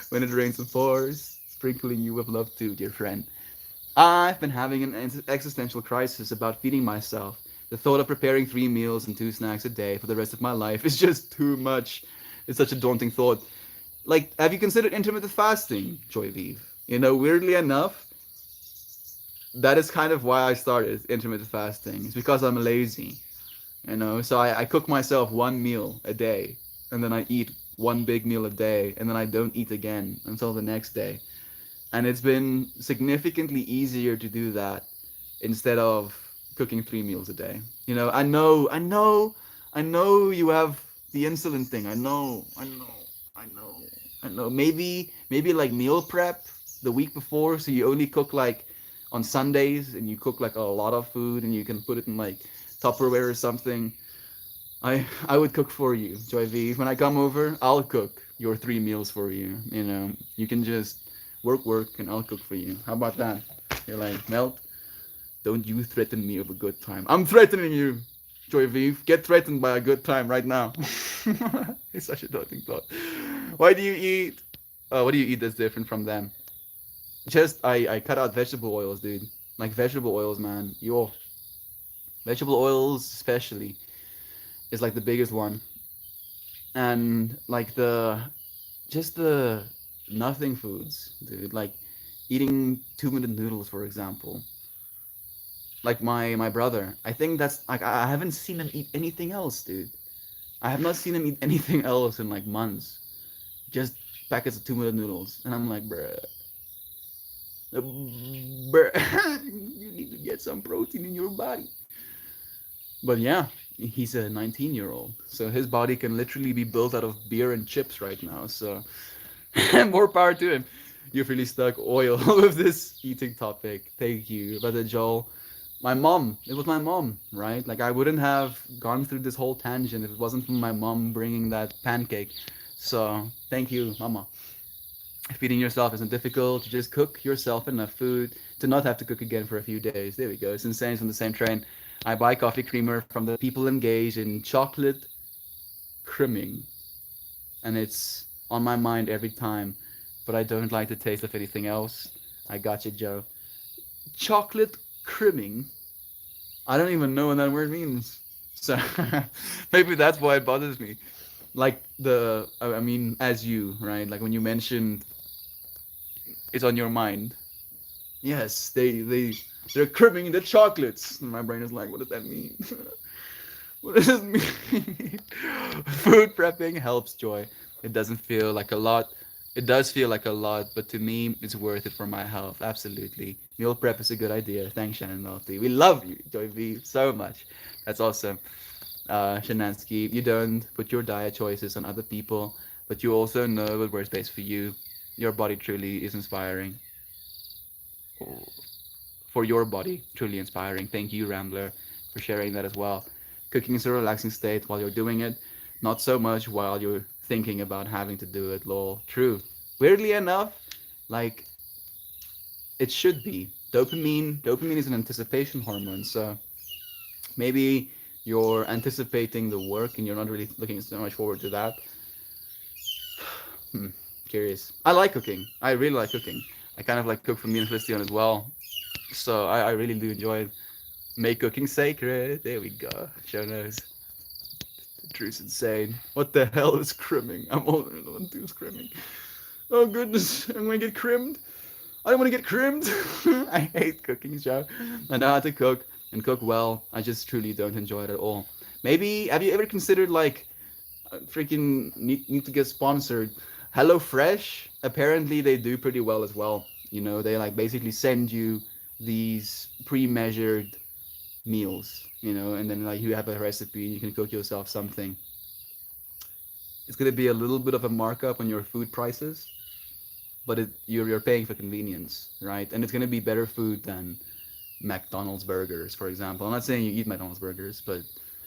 When it rains and pours, sprinkling you with love too, dear friend. I've been having an existential crisis about feeding myself. The thought of preparing 3 meals and 2 snacks a day for the rest of my life is just too much. It's such a daunting thought. Like, have you considered intermittent fasting, Joy Vive? Weirdly enough, that is kind of why I started intermittent fasting. It's because I'm lazy, So I cook myself 1 meal a day, and then I eat one big meal a day, and then I don't eat again until the next day. And it's been significantly easier to do that instead of cooking 3 meals a day. I know you have the insulin thing. I know. Maybe like meal prep the week before, so you only cook like on Sundays, and you cook like a lot of food, and you can put it in like Tupperware or something. I would cook for you, Joy V. When I come over, I'll cook your 3 meals for you. You can just work, and I'll cook for you. How about that? You're like, Melt, don't you threaten me with a good time. I'm threatening you, Joy Vive. Get threatened by a good time right now. It's such a daunting thought. Why do you eat? What do you eat that's different from them? Just I cut out vegetable oils, dude. Like vegetable oils, man. Yo, vegetable oils especially is like the biggest one, and like the just the nothing foods, dude. Like eating 2 minute noodles, for example. Like my brother, I think that's like I haven't seen him eat anything else, dude. I have not seen him eat anything else in like months. Just packets of 2 minute noodles, and I'm like, bruh, bruh, you need to get some protein in your body. But yeah, he's a 19-year-old, so his body can literally be built out of beer and chips right now. So more power to him. You've really stuck oil with this eating topic. Thank you, Brother Joel. My mom, it was my mom, right? Like, I wouldn't have gone through this whole tangent if it wasn't for my mom bringing that pancake. So, thank you, Mama. Feeding yourself isn't difficult. You just cook yourself enough food to not have to cook again for a few days. There we go. It's insane. It's on the same train. I buy coffee creamer from the people engaged in chocolate crimming, and it's on my mind every time, but I don't like the taste of anything else. I got you, Joe. Chocolate crimming. I don't even know what that word means. So maybe that's why it bothers me. Like I mean, as you, right? Like when you mentioned it's on your mind. Yes, they're crimming the chocolates. And my brain is like, what does that mean? What does it mean? Food prepping helps, Joy. It doesn't feel like a lot. It does feel like a lot, but to me, it's worth it for my health. Absolutely. Meal prep is a good idea. Thanks, Shannon Melty. We love you, Joy V, so much. That's awesome. Shanansky, you don't put your diet choices on other people, but you also know what works best for you. Your body truly is inspiring. For your body, truly inspiring. Thank you, Rambler, for sharing that as well. Cooking is a relaxing state while you're doing it, not so much while you're thinking about having to do it. Lol. True. Weirdly enough, like it should be. Dopamine is an anticipation hormone, so maybe you're anticipating the work and you're not really looking so much forward to that. Hmm, curious. I like cooking. I really like cooking. I kind of like cook for me and Christian as well. So I really do enjoy it. Make cooking sacred. There we go. Show knows. Drew's insane. What the hell is crimming? I'm all into crimming. Oh goodness, I'm gonna get crimmed. I don't want to get crimmed. I hate cooking, Joe. I know how to cook and cook well. I just truly don't enjoy it at all. Maybe have you ever considered like freaking need to get sponsored? Hello Fresh. Apparently they do pretty well as well. You know, they like basically send you these pre-measured meals, you know, and then like you have a recipe and you can cook yourself something. It's gonna be a little bit of a markup on your food prices, but you're paying for convenience, right? And it's gonna be better food than McDonald's burgers, for example. I'm not saying you eat McDonald's burgers, but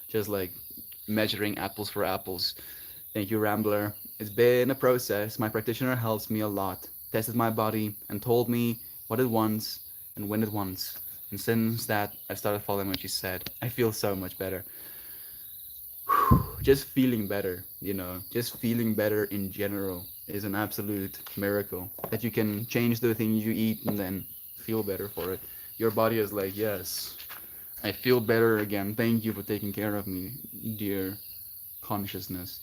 just like measuring apples for apples. Thank you, Rambler. It's been a process. My practitioner helps me a lot, tested my body, and told me what it wants and when it wants. And since that, I've started following what she said. I feel so much better. Just feeling better, you know, just feeling better in general is an absolute miracle. That you can change the things you eat and then feel better for it. Your body is like, yes, I feel better again. Thank you for taking care of me, dear consciousness.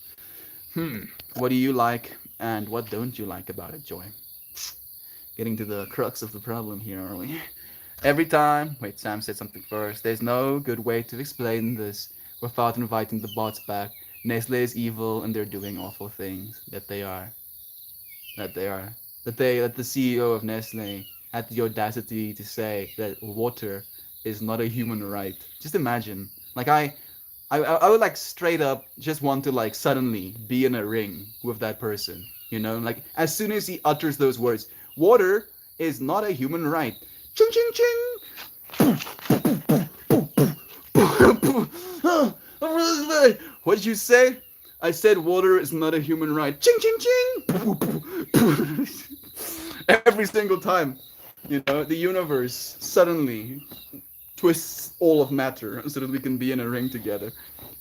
What do you like and what don't you like about it, Joy? Getting to the crux of the problem here, are we? Every time, wait, Sam said something first. There's no good way to explain this without inviting the bots back. Nestle is evil and they're doing awful things. That they are. That they are. That the CEO of Nestle had the audacity to say that water is not a human right. Just imagine. Like I would like straight up just want to like suddenly be in a ring with that person. You know, like as soon as he utters those words, water is not a human right. Ching ching ching. What did you say? I said water is not a human right. Ching ching ching. Every single time, you know, the universe suddenly twists all of matter so that we can be in a ring together.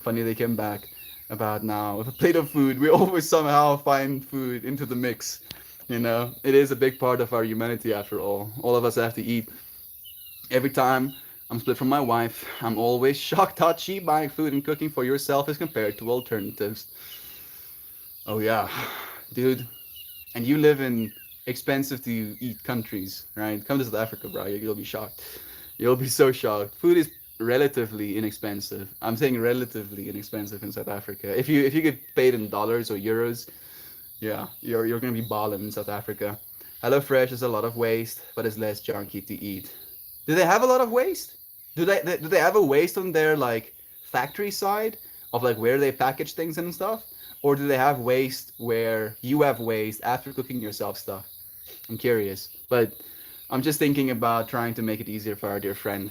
Funny they came back about now with a plate of food. We always somehow find food into the mix. You know, it is a big part of our humanity after all. All of us have to eat. Every time I'm split from my wife, I'm always shocked how cheap buying food and cooking for yourself is compared to alternatives. Oh yeah, dude. And you live in expensive to eat countries, right? Come to South Africa, bro. You'll be shocked. You'll be so shocked. Food is relatively inexpensive. I'm saying relatively inexpensive in South Africa. If you get paid in dollars or euros, yeah, you're gonna be balling in South Africa. HelloFresh is a lot of waste, but it's less junky to eat. Do they have a lot of waste? Do they have a waste on their like factory side of like where they package things and stuff, or do they have waste where you have waste after cooking yourself stuff? I'm curious, but I'm just thinking about trying to make it easier for our dear friend.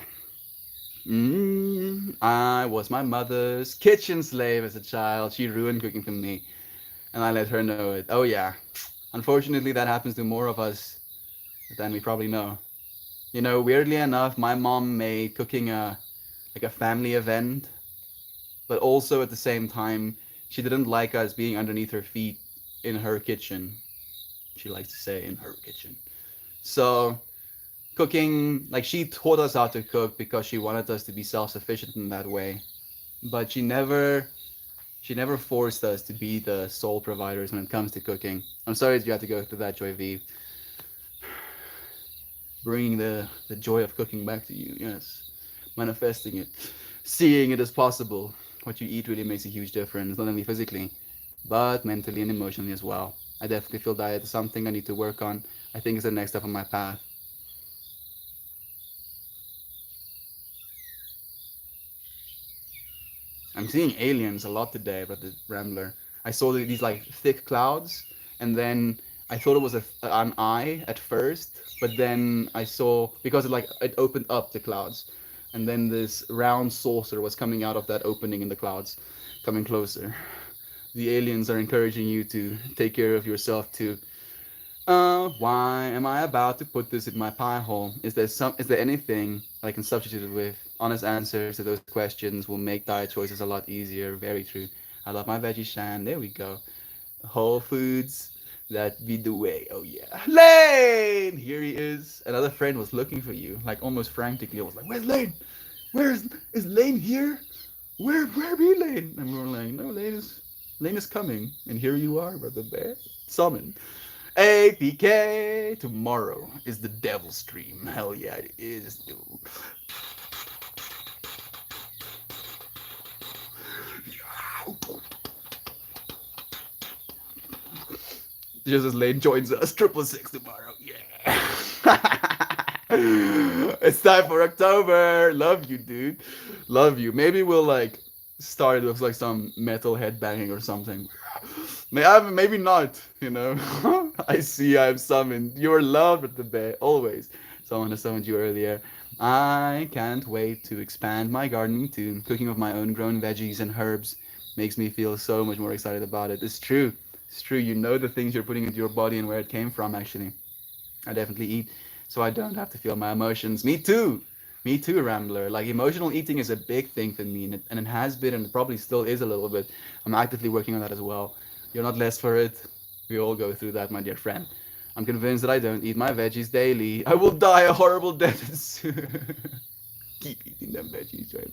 I was my mother's kitchen slave as a child. She ruined cooking for me, and I let her know it. Oh yeah, unfortunately that happens to more of us than we probably know. You know, weirdly enough, my mom made cooking a like a family event, but also at the same time, she didn't like us being underneath her feet in her kitchen. She likes to say in her kitchen. So cooking, like she taught us how to cook because she wanted us to be self-sufficient in that way. But she never forced us to be the sole providers when it comes to cooking. I'm sorry that you had to go through that, Joy V. Bringing the joy of cooking back to you, yes. Manifesting it, seeing it as possible. What you eat really makes a huge difference, not only physically, but mentally and emotionally as well. I definitely feel diet is something I need to work on. I think it's the next step on my path. I'm seeing aliens a lot today, but the Rambler. I saw these like thick clouds, and then I thought it was an eye at first, but then I saw because it opened up the clouds, and then this round saucer was coming out of that opening in the clouds, coming closer. The aliens are encouraging you to take care of yourself too. Why am I about to put this in my pie hole? Is there anything I can substitute it with? Honest answers to those questions will make diet choices a lot easier. Very true. I love my veggie shan. There we go. Whole Foods. That be the way. Oh yeah. Lane! Here he is. Another friend was looking for you, like almost frantically. I was like, where's Lane? Is Lane here? Where be Lane? And we were like, no, Lane is coming. And here you are, brother bear. Summoned. APK tomorrow is the devil stream. Hell yeah, it is, dude. Just as Lane joins us, 666 tomorrow. Yeah. It's time for October. Love you, dude. Love you. Maybe we'll like start it with like some metal headbanging or something. Maybe not, you know. I see I'm summoned. You're loved with the bear, always. Someone has summoned you earlier. I can't wait to expand my gardening too. Cooking with my own grown veggies and herbs makes me feel so much more excited about it. It's true. It's true. You know the things you're putting into your body and where it came from, actually. I definitely eat so I don't have to feel my emotions. Me too. Me too, Rambler. Like emotional eating is a big thing for me, and it has been, and it probably still is a little bit. I'm actively working on that as well. You're not less for it. We all go through that, my dear friend. I'm convinced that I don't eat my veggies daily. I will die a horrible death soon. Keep eating them veggies. Right?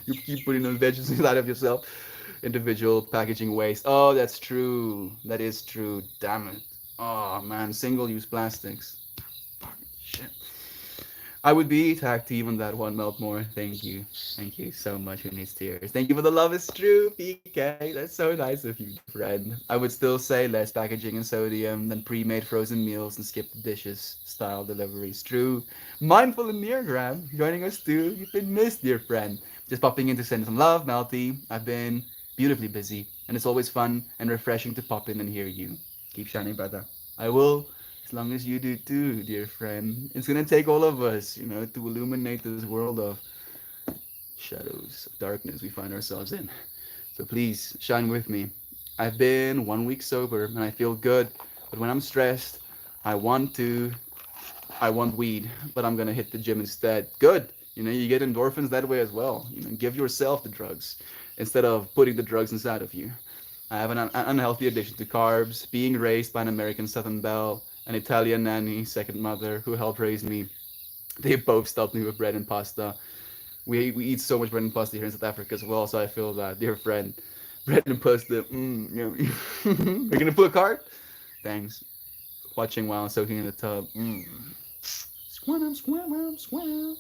You keep putting those veggies inside of yourself. Individual packaging waste. Oh, that's true. That is true. Damn it. Oh man, single-use plastics. Fucking shit. I would be tag team on that one, Meltmore. Thank you. Thank you so much. Who needs tears? Thank you for the love is true, PK. That's so nice of you, friend. I would still say less packaging and sodium than pre-made frozen meals and skip the dishes style deliveries. True. Mindful and Neargram joining us too. You've been missed, dear friend. Just popping in to send some love, Melty. I've been beautifully busy, and it's always fun and refreshing to pop in and hear you. Keep shining, brother. I will as long as you do too, dear friend. It's gonna take all of us, to illuminate this world of shadows, of darkness we find ourselves in. So please shine with me. I've been 1 week sober and I feel good, but when I'm stressed, I want to, I want weed, but I'm gonna hit the gym instead. Good. You get endorphins that way as well. Give yourself the drugs instead of putting the drugs inside of you. I have an unhealthy addiction to carbs, being raised by an American Southern belle, an Italian nanny, second mother, who helped raise me. They both stopped me with bread and pasta. We eat so much bread and pasta here in South Africa as well, so I feel that, dear friend. Bread and pasta, yummy. We're gonna pull a card? Thanks. Watching while soaking in the tub. Squam, squam, squam.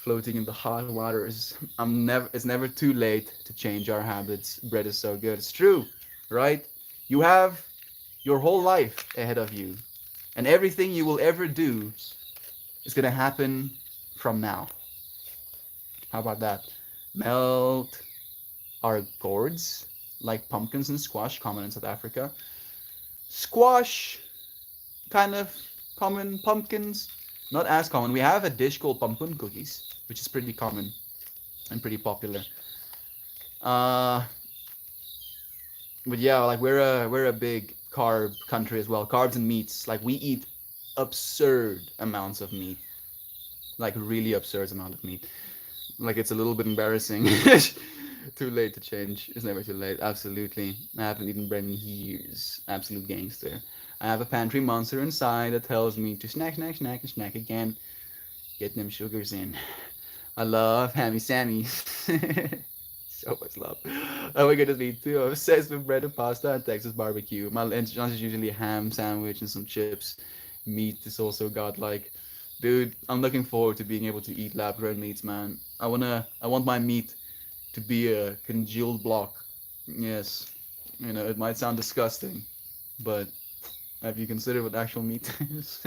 Floating in the hot waters. It's never too late to change our habits. Bread is so good. It's true, right? You have your whole life ahead of you. And everything you will ever do is gonna happen from now. How about that? Melt our gourds, like pumpkins and squash, common in South Africa. Squash, kind of common. Pumpkins, not as common. We have a dish called pumpkin cookies, which is pretty common and pretty popular. Uh, but yeah, like we're a big carb country as well. Carbs and meats. Like we eat absurd amounts of meat, like really absurd amount of meat. Like it's a little bit embarrassing. Too late to change. It's never too late. Absolutely. I haven't eaten bread in years. Absolute gangster. I have a pantry monster inside that tells me to snack, snack, snack, and snack again. Get them sugars in. I love Hammy Sammy. So much love. Oh my goodness, me too. I'm obsessed with bread and pasta and Texas barbecue. My lunch is usually a ham sandwich and some chips. Meat is also godlike. Dude, I'm looking forward to being able to eat lab-grown meats, man. I want my meat to be a congealed block. Yes, you know, it might sound disgusting, but have you considered what actual meat is?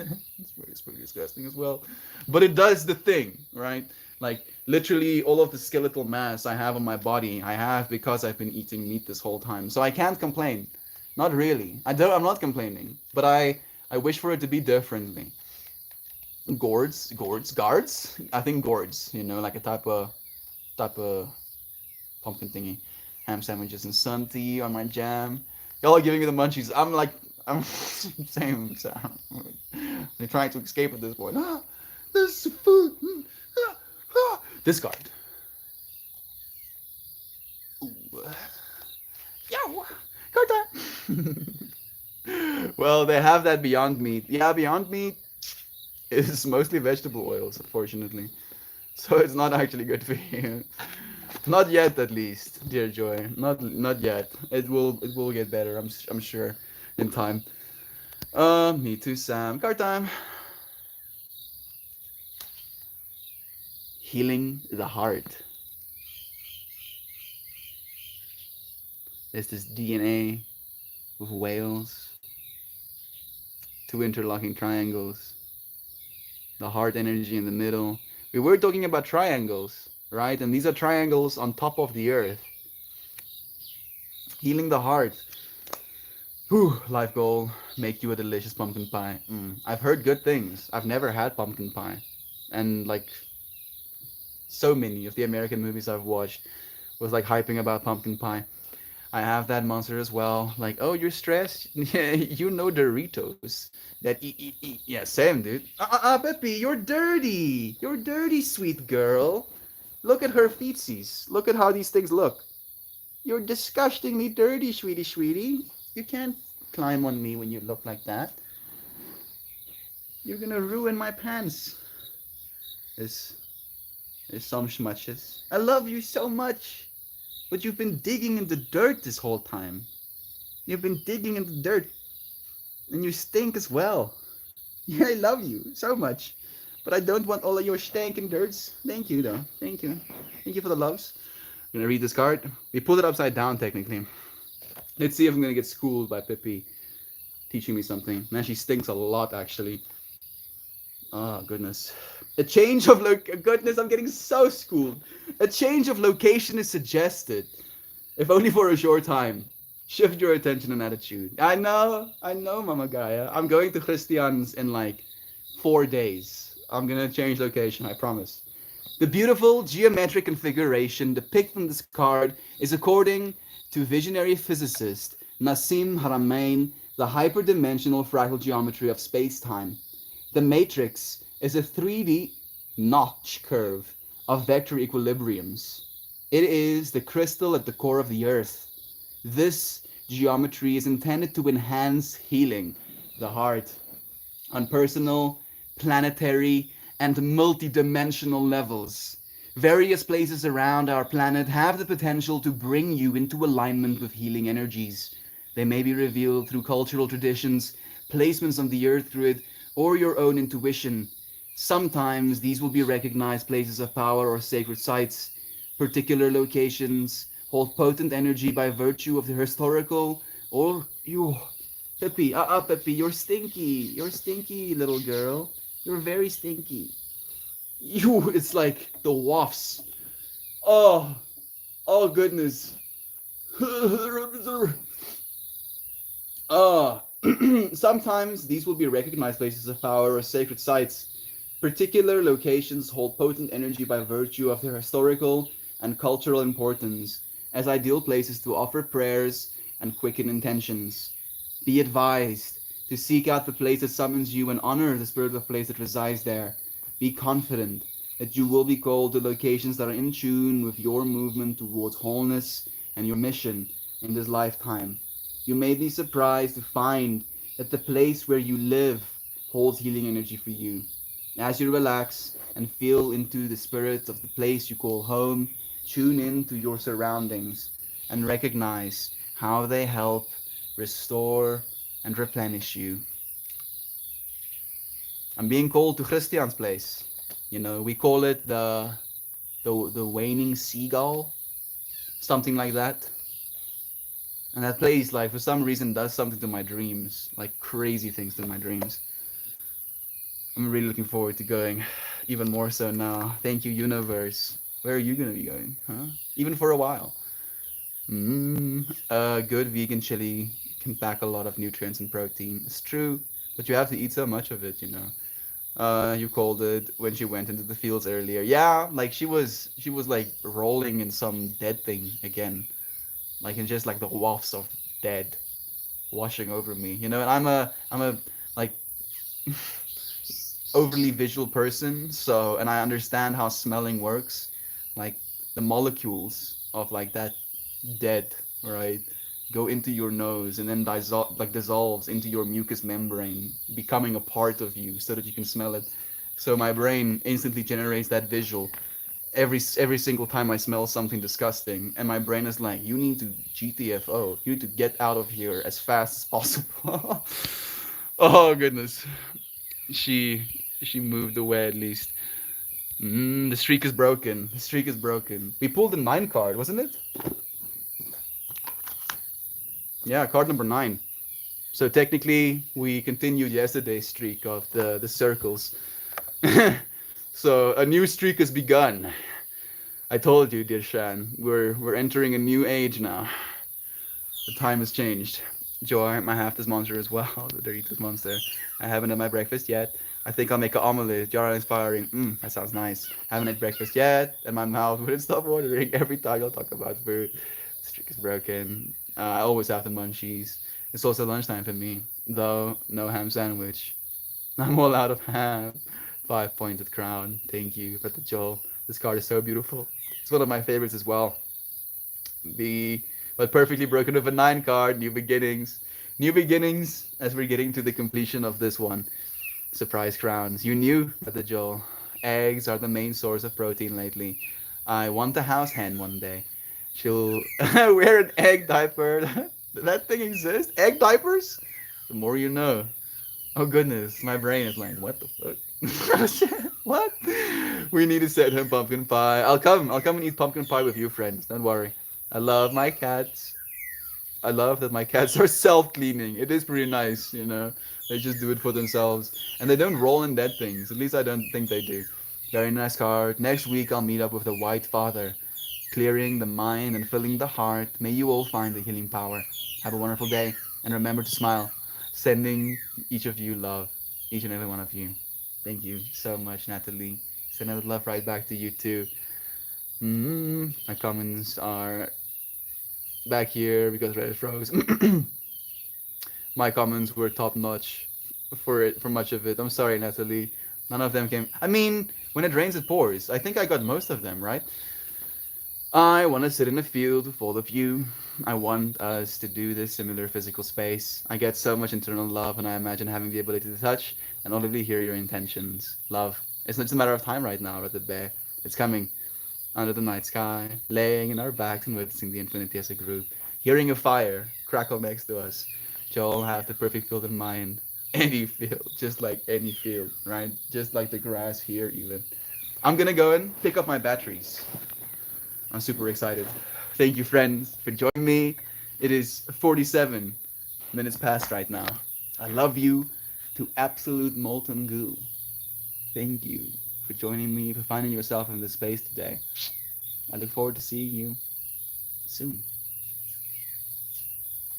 It's pretty disgusting as well. But it does the thing, right? Like literally all of the skeletal mass I have on my body, I have because I've been eating meat this whole time. So I can't complain. Not really. I'm not complaining. But I wish for it to be differently. Guards? I think gourds, you know, like a type of pumpkin thingy. Ham sandwiches and sun tea on my jam. Y'all are giving me the munchies. I'm same sound. I'm trying to escape at this point. This food. Discard. Ooh. Yo, go that. Well, they have that Beyond Meat. Yeah, Beyond Meat is mostly vegetable oils, unfortunately. So it's not actually good for you. Not yet, at least, dear Joy. Not yet. It will get better. I'm sure, in time. Me too, Sam. Card time. Healing the heart. There's this DNA with whales, two interlocking triangles, the heart energy in the middle. We were talking about triangles, right? And these are triangles on top of the earth. Healing the heart. Whew, life goal, make you a delicious pumpkin pie. I've heard good things. I've never had pumpkin pie. And like so many of the American movies I've watched was like hyping about pumpkin pie. I have that monster as well. Like, oh, you're stressed? Yeah, you know Doritos. That eat. Yeah, same, dude. Peppy, you're dirty. You're dirty, sweet girl. Look at her feetsies. Look at how these things look. You're disgustingly dirty, sweetie. You can't climb on me when you look like that. You're gonna ruin my pants. There's, there's some schmutches. I love you so much. But you've been digging in the dirt this whole time. You've been digging in the dirt. And you stink as well. Yeah, I love you so much. But I don't want all of your stinking dirts. Thank you, though. Thank you. Thank you for the loves. I'm gonna read this card. We pulled it upside down, technically. Let's see if I'm gonna get schooled by Pippi teaching me something. Man, she stinks a lot, actually. Oh, goodness. A change of goodness, I'm getting so schooled. A change of location is suggested, if only for a short time. Shift your attention and attitude. I know, Mama Gaia. I'm going to Christians in like 4 days. I'm gonna change location, I promise. The beautiful geometric configuration depicted in this card is according to visionary physicist Nassim Haramein, the hyperdimensional fractal geometry of space-time. The matrix is a 3D notch curve of vector equilibriums. It is the crystal at the core of the earth. This geometry is intended to enhance healing the heart on personal, planetary, and multidimensional levels. Various places around our planet have the potential to bring you into alignment with healing energies. They may be revealed through cultural traditions, placements on the earth grid, or your own intuition. Sometimes these will be recognized places of power or sacred sites. Particular locations hold potent energy by virtue of the historical or you. Peppy, Peppy, you're stinky. You're stinky, little girl. You're very stinky. You, it's like the wafts. Oh, oh goodness. Sometimes these will be recognized places of power or sacred sites. Particular locations hold potent energy by virtue of their historical and cultural importance, as ideal places to offer prayers and quicken intentions. Be advised to seek out the place that summons you and honor the spirit of the place that resides there. Be confident that you will be called to locations that are in tune with your movement towards wholeness and your mission in this lifetime. You may be surprised to find that the place where you live holds healing energy for you. As you relax and feel into the spirit of the place you call home, tune in to your surroundings and recognize how they help restore and replenish you. I'm being called to Christian's place. You know, we call it the waning seagull, something like that. And that place, like, for some reason, does something to my dreams, like crazy things to my dreams. I'm really looking forward to going, even more so now. Thank you, universe. Where are you gonna be going, huh? Even for a while. Good vegan chili can pack a lot of nutrients and protein. It's true, but you have to eat so much of it, you know. You called it when she went into the fields earlier. Yeah, like she was like rolling in some dead thing again, like in just like the wafts of dead washing over me, you know. And I'm a like overly visual person, so and I understand how smelling works, like the molecules of like that dead, right, go into your nose and then dissolves into your mucous membrane, becoming a part of you so that you can smell it. So my brain instantly generates that visual every single time I smell something disgusting, and my brain is like, you need to GTFO, you need to get out of here as fast as possible. Oh goodness, she she moved away at least. The streak is broken. The streak is broken. We pulled the 9 card, wasn't it? Yeah, card number 9. So technically, we continued yesterday's streak of the circles. So a new streak has begun. I told you, dear Shan, we're entering a new age now. The time has changed. Joy, my half this monster as well, the Doritos monster. I haven't had my breakfast yet. I think I'll make an omelet. You're inspiring. That sounds nice. Haven't had breakfast yet, and my mouth wouldn't stop watering every time you'll talk about food. The streak is broken. I always have the munchies. It's also lunchtime for me, though no ham sandwich. I'm all out of ham. 5-pointed crown. Thank you for the Joel. This card is so beautiful. It's one of my favorites as well. The but perfectly broken with a 9 card. New beginnings. New beginnings as we're getting to the completion of this one. Surprise crowns. You knew that the Joel. Eggs are the main source of protein lately. I want a house hen one day. She'll wear an egg diaper. That thing exists? Egg diapers? The more you know. Oh goodness, my brain is like, what the fuck? What? We need to send him pumpkin pie. I'll come. I'll come and eat pumpkin pie with you, friends. Don't worry. I love my cats. I love that my cats are self-cleaning. It is pretty nice, you know. They just do it for themselves, and they don't roll in dead things. At least I don't think they do. Very nice card. Next week I'll meet up with the White Father, clearing the mind and filling the heart. May you all find the healing power. Have a wonderful day, and remember to smile. Sending each of you love, each and every one of you. Thank you so much, Natalie. Sending the love right back to you too. My comments are back here because Reddit froze. My comments were top notch for much of it. I'm sorry, Natalie. None of them came. I mean, when it rains, it pours. I think I got most of them, right? I want to sit in a field with all of you. I want us to do this similar physical space. I get so much internal love, and I imagine having the ability to touch and audibly hear your intentions. Love. It's not just a matter of time right now, Rated Bear. It's coming. Under the night sky, laying in our backs and witnessing the infinity as a group, hearing a fire crackle next to us. Joel have the perfect field in mind. Any field, just like any field, right? Just like the grass here, even. I'm gonna go and pick up my batteries. I'm super excited. Thank you, friends, for joining me. It is 47 minutes past right now. I love you to absolute molten goo. Thank you for joining me, for finding yourself in this space today. I look forward to seeing you soon.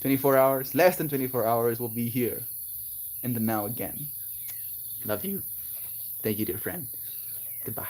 24 hours, less than 24 hours, will be here in the now again. Love you. Thank you, dear friend. Goodbye.